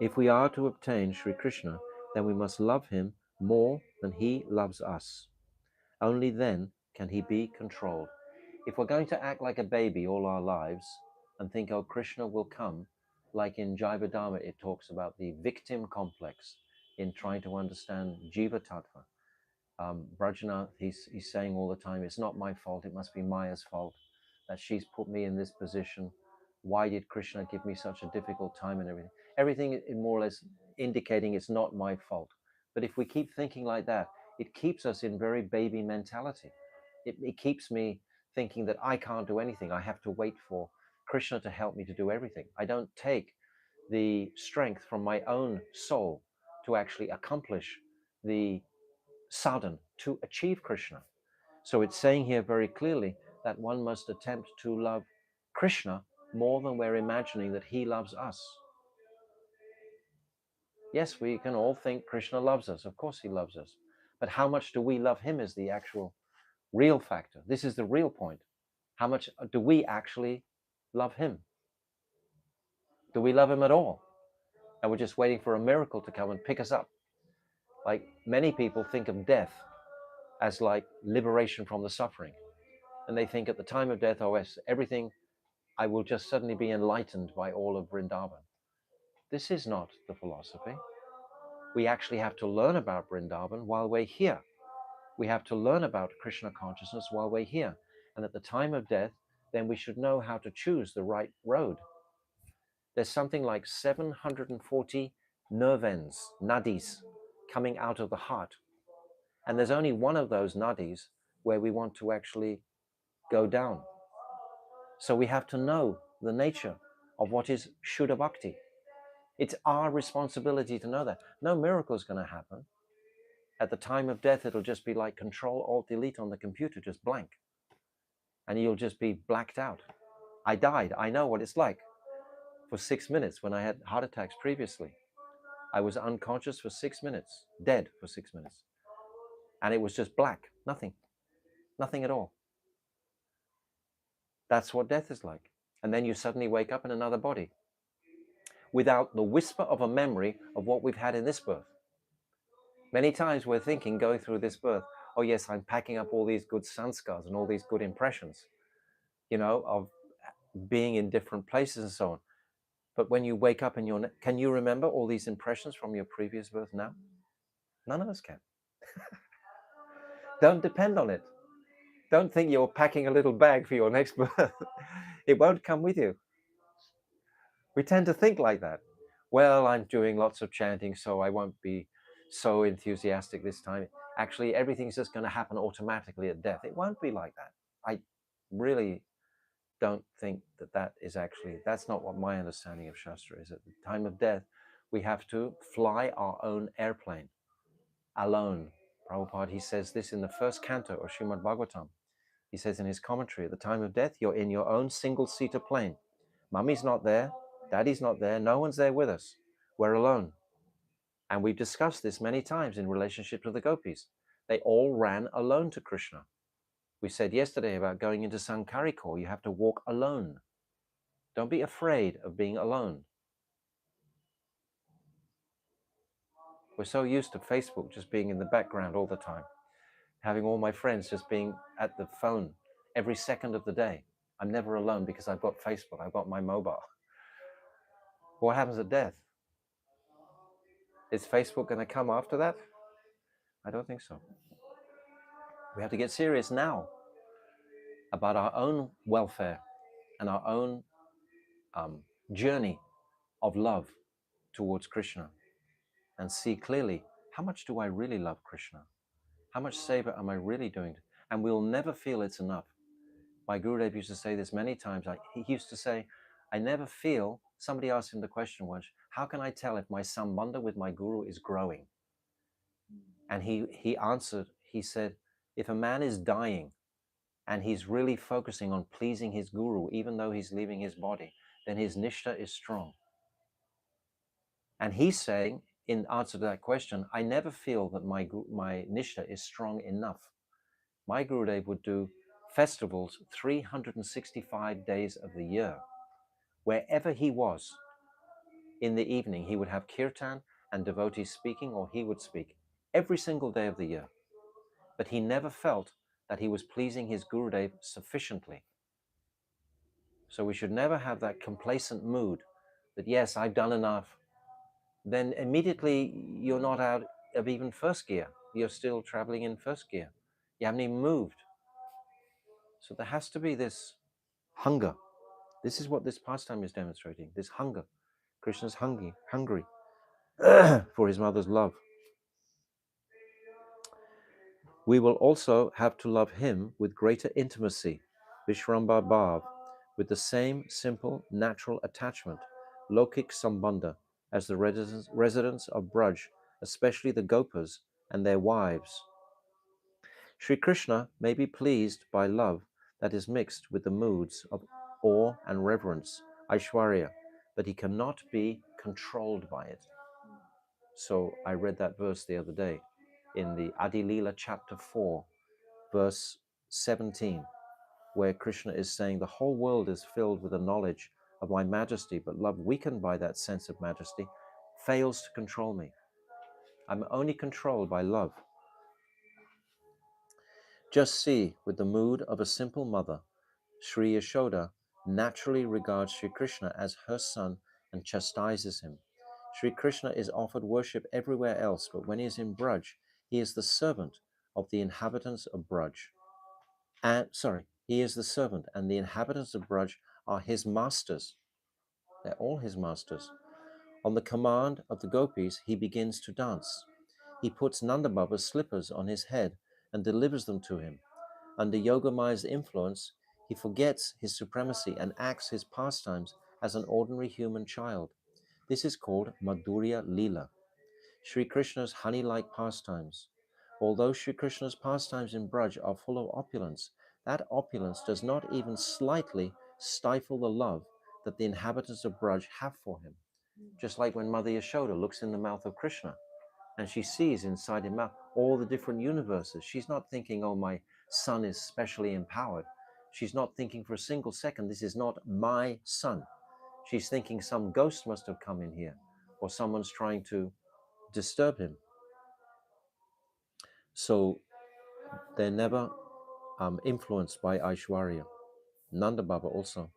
If we are to obtain Sri Krishna, then we must love him more than he loves us. Only then can he be controlled. If we're going to act like a baby all our lives and think, oh, Krishna will come, like in Jaiva Dharma, it talks about the victim complex in trying to understand Jiva Tattva. Brajanath, he's saying all the time, it's not my fault, it must be Maya's fault that she's put me in this position. Why did Krishna give me such a difficult time and everything? Everything is more or less indicating it's not my fault. But if we keep thinking like that, it keeps us in very baby mentality. It keeps me thinking that I can't do anything. I have to wait for Krishna to help me to do everything. I don't take the strength from my own soul to actually accomplish the sadhan, to achieve Krishna. So it's saying here very clearly that one must attempt to love Krishna more than we're imagining that he loves us. Yes, we can all think Krishna loves us. Of course he loves us. But how much do we love him is the actual real factor. This is the real point. How much do we actually love him? Do we love him at all? And we're just waiting for a miracle to come and pick us up. Like many people think of death as like liberation from the suffering. And they think at the time of death, oh yes, everything, I will just suddenly be enlightened by all of Vrindavan. This is not the philosophy. We actually have to learn about Vrindavan while we're here. We have to learn about Krishna consciousness while we're here. And at the time of death, then we should know how to choose the right road. There's something like 740 nerve ends, nadis, coming out of the heart. And there's only one of those nadis where we want to actually go down. So we have to know the nature of what is Shuddha Bhakti. It's our responsibility to know that. No miracle is going to happen. At the time of death, it'll just be like Control Alt Delete on the computer, just blank. And you'll just be blacked out. I died. I know what it's like. For 6 minutes when I had heart attacks previously, I was unconscious for 6 minutes, dead for 6 minutes. And it was just black, nothing at all. That's what death is like. And then you suddenly wake up in another body without the whisper of a memory of what we've had in this birth. Many times we're thinking, going through this birth, oh yes, I'm packing up all these good sanskars and all these good impressions, of being in different places and so on. But when you wake up and can you remember all these impressions from your previous birth now? None of us can. Don't depend on it. Don't think you're packing a little bag for your next birth. It won't come with you. We tend to think like that. Well, I'm doing lots of chanting, so I won't be so enthusiastic this time. Actually, everything's just going to happen automatically at death. It won't be like that. I really don't think that is actually, that's not what my understanding of Shastra is. At the time of death, we have to fly our own airplane alone, Prabhupada, he says this in the first canto of Srimad Bhagavatam. He says in his commentary, at the time of death, you're in your own single-seater plane. Mummy's not there, daddy's not there, no one's there with us. We're alone. And we've discussed this many times in relationship to the gopis. They all ran alone to Krishna. We said yesterday about going into Sankarikor, you have to walk alone. Don't be afraid of being alone. We're so used to Facebook just being in the background all the time, having all my friends just being at the phone every second of the day. I'm never alone because I've got Facebook, I've got my mobile. What happens at death? Is Facebook going to come after that? I don't think so. We have to get serious now about our own welfare and our own journey of love towards Krishna, and see clearly, how much do I really love Krishna? How much seva am I really doing? And we'll never feel it's enough. My Gurudev used to say this many times. He used to say, I never feel, somebody asked him the question once, how can I tell if my sambandha with my Guru is growing? And he answered, he said, if a man is dying and he's really focusing on pleasing his Guru, even though he's leaving his body, then his nishtha is strong. And he's saying, in answer to that question, I never feel that my nishtha is strong enough. My Gurudev would do festivals 365 days of the year. Wherever he was, in the evening, he would have kirtan and devotees speaking, or he would speak every single day of the year. But he never felt that he was pleasing his Gurudev sufficiently. So we should never have that complacent mood that, yes, I've done enough. Then immediately you're not out of even first gear. You're still traveling in first gear. You haven't even moved. So there has to be this hunger. This is what this pastime is demonstrating, this hunger. Krishna's hungry for his mother's love. We will also have to love him with greater intimacy, Vishrambha Bhav, with the same simple, natural attachment, Lokik Sambandha, as the residents of Braj, especially the Gopas and their wives. Sri Krishna may be pleased by love that is mixed with the moods of awe and reverence, Aishwarya, but he cannot be controlled by it. So I read that verse the other day in the Adi-lila chapter 4, verse 17, where Krishna is saying, the whole world is filled with the knowledge of my majesty, but love weakened by that sense of majesty fails to control me. I'm only controlled by love. Just see, with the mood of a simple mother, Sri Yashoda naturally regards Sri Krishna as her son and chastises him. Sri Krishna is offered worship everywhere else, but when he is in Braj, he is the servant of the inhabitants of Braj. He is the servant, and the inhabitants of Braj are his masters. They're all his masters. On the command of the gopis, he begins to dance. He puts Nanda Baba's slippers on his head and delivers them to him. Under Yogamaya's influence, he forgets his supremacy and acts his pastimes as an ordinary human child. This is called Madhurya Lila, Sri Krishna's honey-like pastimes. Although Sri Krishna's pastimes in Braj are full of opulence, that opulence does not even slightly stifle the love that the inhabitants of Braj have for him. Just like when Mother Yashoda looks in the mouth of Krishna and she sees inside him all the different universes. She's not thinking, oh, my son is specially empowered. She's not thinking for a single second, this is not my son. She's thinking some ghost must have come in here, or someone's trying to disturb him. So they're never influenced by Aishwarya. Nanda Baba also.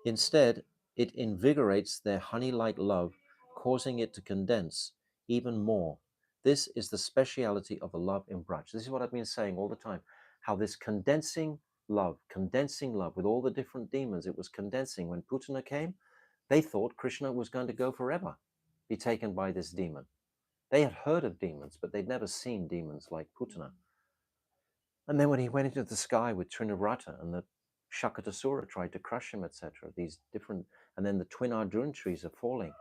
Instead, it invigorates their honey-like love, causing it to condense even more. This is the speciality of the love in Braj. This is what I've been saying all the time, how this condensing love with all the different demons, it was condensing. When Putana came, they thought Krishna was going to go forever, be taken by this demon. They had heard of demons, but they'd never seen demons like Putana. And then when he went into the sky with Trinavrata and the Shakatasura tried to crush him, etc., these different, and then the twin Arjuna trees are falling.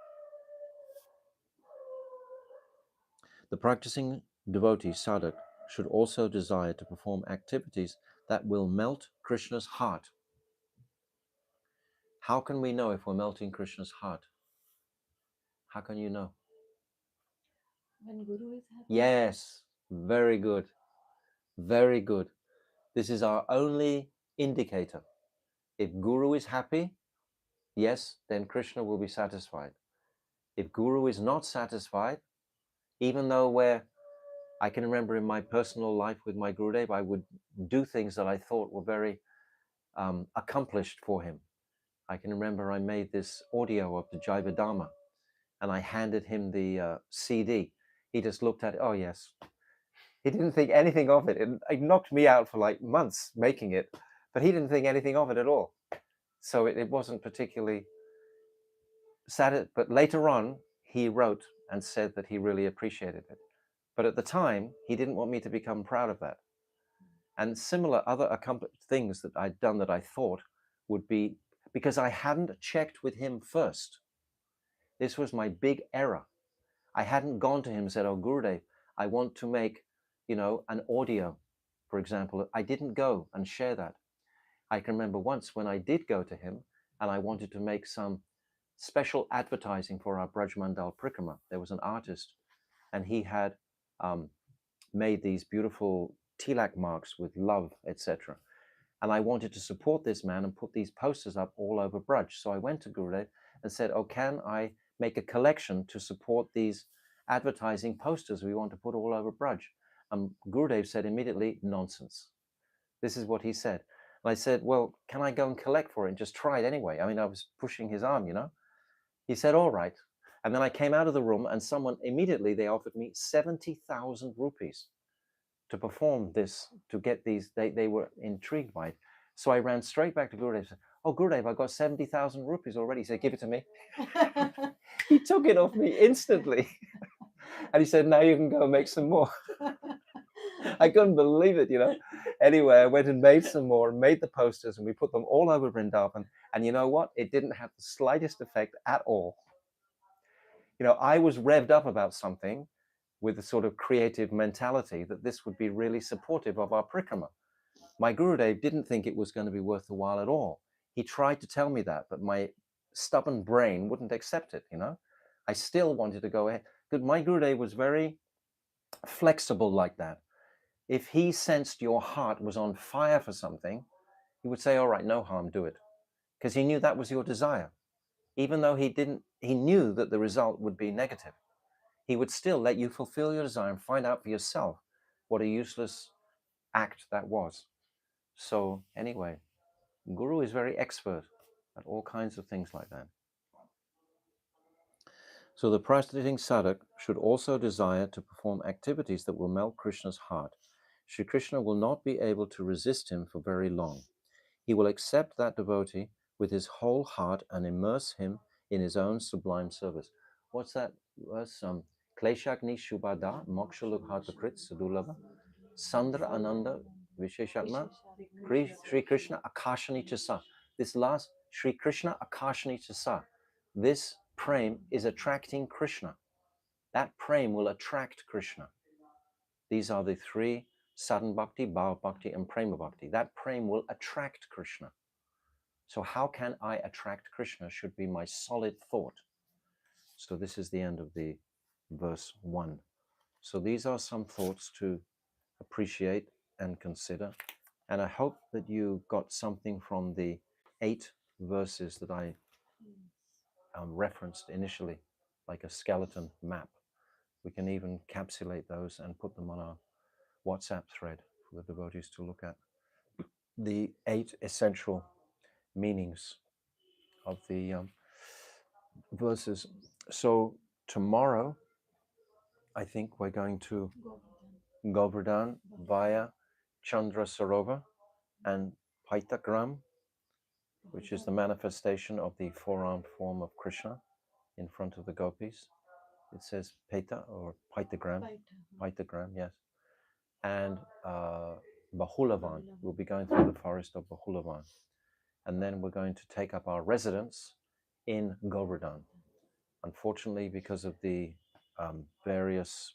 The practicing devotee, sadhak, should also desire to perform activities that will melt Krishna's heart. How can we know if we're melting Krishna's heart? How can you know? When Guru is happy. Yes, very good. Very good. This is our only indicator. If Guru is happy, yes, then Krishna will be satisfied. If Guru is not satisfied, even though I can remember in my personal life with my Gurudev, I would do things that I thought were very accomplished for him. I can remember I made this audio of the Jaiva Dharma and I handed him the CD. He just looked at it, oh yes. He didn't think anything of it. It knocked me out for like months making it, but he didn't think anything of it at all. So it wasn't particularly sad. But later on, he wrote and said that he really appreciated it. But at the time, he didn't want me to become proud of that. And similar other things that I'd done that I thought would be, because I hadn't checked with him first. This was my big error. I hadn't gone to him and said, oh, Gurudev, I want to make, an audio, for example. I didn't go and share that. I can remember once when I did go to him and I wanted to make some special advertising for our Vraja-mandala Parikrama. There was an artist and he had made these beautiful tilak marks with love, etc. And I wanted to support this man and put these posters up all over Braj. So I went to Gurudev and said, oh, can I make a collection to support these advertising posters we want to put all over Braj? And Gurudev said immediately, nonsense. This is what he said. And I said, well, can I go and collect for it and just try it anyway? I mean, I was pushing his arm, He said, all right. And then I came out of the room and someone immediately, they offered me 70,000 rupees to perform this, to get these. They were intrigued by it. So I ran straight back to Gurudev and said, oh, Gurudev, I got 70,000 rupees already. He said, give it to me. He took it off me instantly. And he said, now you can go and make some more. I couldn't believe it, Anyway, I went and made some more and made the posters and we put them all over Vrindavan. And you know what? It didn't have the slightest effect at all. I was revved up about something with a sort of creative mentality that this would be really supportive of our Parikrama. My Gurudev didn't think it was going to be worth the while at all. He tried to tell me that, but my stubborn brain wouldn't accept it, I still wanted to go ahead. But my Gurudev was very flexible like that. If he sensed your heart was on fire for something, he would say, all right, no harm, do it. Because he knew that was your desire. Even though he knew that the result would be negative. He would still let you fulfill your desire and find out for yourself what a useless act that was. So anyway, Guru is very expert at all kinds of things like that. So the practicing sadhak should also desire to perform activities that will melt Krishna's heart. Shri Krishna will not be able to resist him for very long. He will accept that devotee with his whole heart and immerse him in his own sublime service. What's that verse? Kleshagni Shubhada Moksha Lukhata Krit Sadulava Sandra Ananda Visheshatma Sri Krishna Akashani Chasa. This last Sri Krishna Akashani Chasa. This prem is attracting Krishna. That prem will attract Krishna. These are the three: sadhan bhakti, bhava bhakti, and prema bhakti. That prem will attract Krishna. So how can I attract Krishna should be my solid thought. So this is the end of the verse 1. So these are some thoughts to appreciate and consider. And I hope that you got something from the 8 verses that I referenced initially, like a skeleton map. We can even encapsulate those and put them on our WhatsApp thread for the devotees to look at. The 8 essential meanings of the verses. So tomorrow, I think we're going to Govardhan via Chandra Sarovar and Paitagram, which is the manifestation of the four-armed form of Krishna in front of the gopis. It says Peta or Paitagram. Paitagram, yes. And Bahulavan. We'll be going through the forest of Bahulavan. And then we're going to take up our residence in Govardhan. Unfortunately, because of the various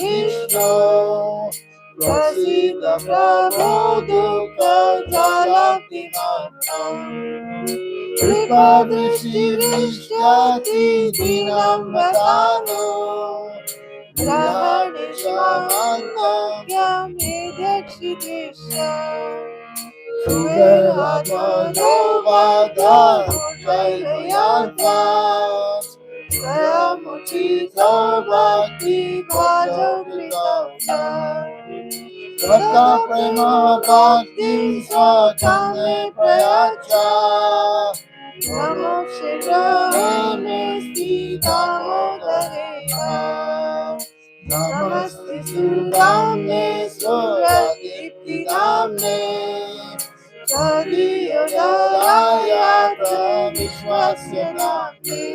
Vishnu, Prasida Prabhu Dukha Jalakinatham, Kripa Drishti Vishyati Dinam Vatano, Grahanishwamantam Yamedakshidesha, Suveradmadovada Jailayadvat, Sayamuchito Bhakti Bhajavritacha, Sata prema bhakti svatame prayacha. Namo Shivaya Damodara. Namaste Sudame Suradiptiname. Sadiyodaya Vishwasya Name.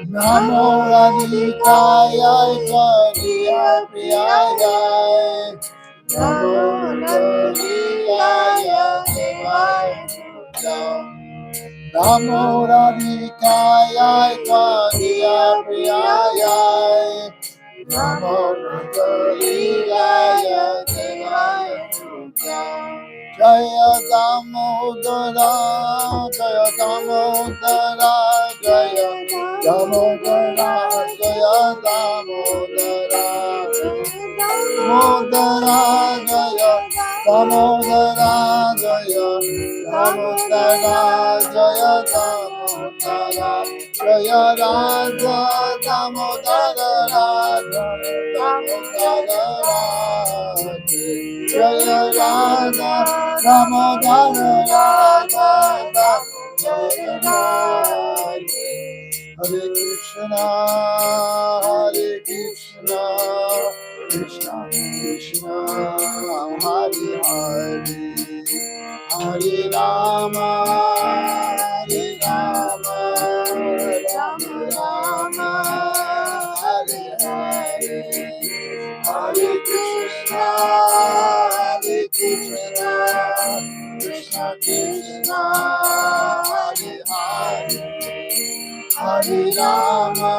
Namo Radhikaya Tvariya Priyaya. Namo Radhikaya Devaya Sudam. Namo Radhikaya Tvariya Priyaya. Namo Radhikaya Devaya Sudam. Jaya Damodara, Jaya Damodara, Jaya Damodara, Jaya Damodara, Damodara, Jaya Damodara, Jaya Damodara, Jaya Damodara, Jaya Radha Damodara, Radha Damodara, Jaya Radha Damodara, Radha Damodara. Hare Krishna, Hare Krishna, Krishna Krishna, Hare Hare, Hare Rama, Hare Rama, Rama Rama, Hare Hare, Hare Krishna, Hare Krishna, Krishna Krishna, Hare Hare, Hare Rama,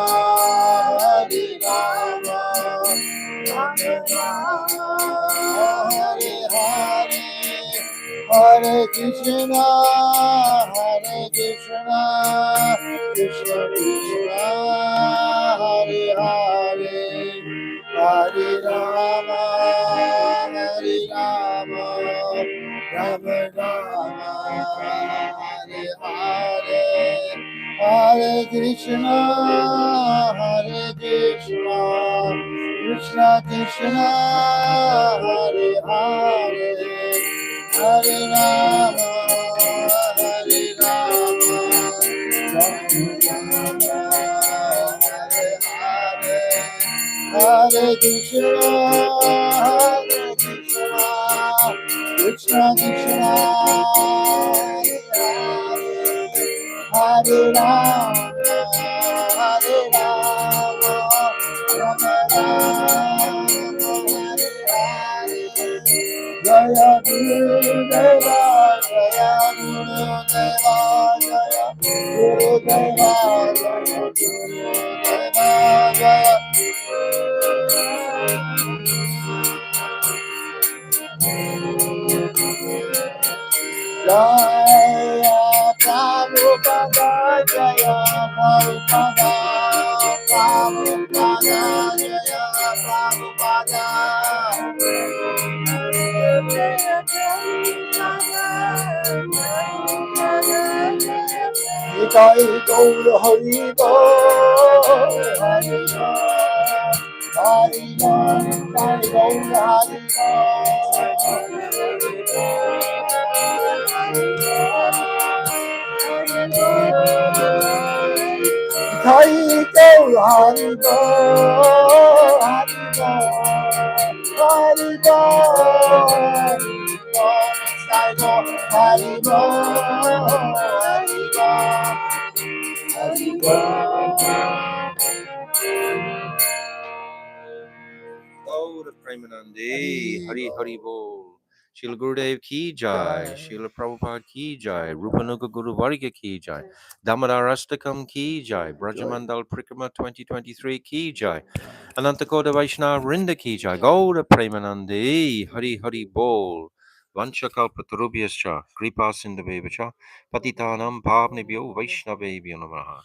Hare Rama, Rama Rama, Hare Hare, Hare Krishna, Hare Krishna, Krishna Krishna, Hare Hare, Hare Rama, Hare Rama, Rama Rama, Hare Hare, Hare Krishna, Hare Krishna, Krishna Krishna, Hare Hare, Hare Rama, Hare Rama, Rama Rama, Hare Hare, Hare Krishna, Hare Krishna, Krishna Krishna, Hare Rama, Hare Rama, Rama Rama, Hare Hare. Jaya Guru Deva, Jaya Guru Deva, Jaya Guru Deva, Jaya Guru Deva, Jaya. Jaya Prabhupada, Jaya Prabhupada, Prabhupada, Jaya Prabhupada. Nitai Gaur Hari Bol, Hari Bol, Hari Bol, Nitai Gaur Hari Nitai Gaur Hari Bol, Hari Bol, Hari Bol, Nitai Gaur Hari Bol, Hari Bol, Hari Bol. Gaura Premanande, Hari Hari Bol. Srila Gurudev ki jai, Srila Prabhupada ki jai, Rupanuga Guru Varga ki jai, Damodarastakam ki jai, Vraja-mandala Parikrama 2023 ki jai, Anantakoda Vaishnava Vrinda ki jai, Gaura Premanande, Hari Hari Bol. Vanchakalpatarubhyascha, Kripa Sindhavevcha, Patitanam Bhavnebhyo Vaishnavebhyo Namaha.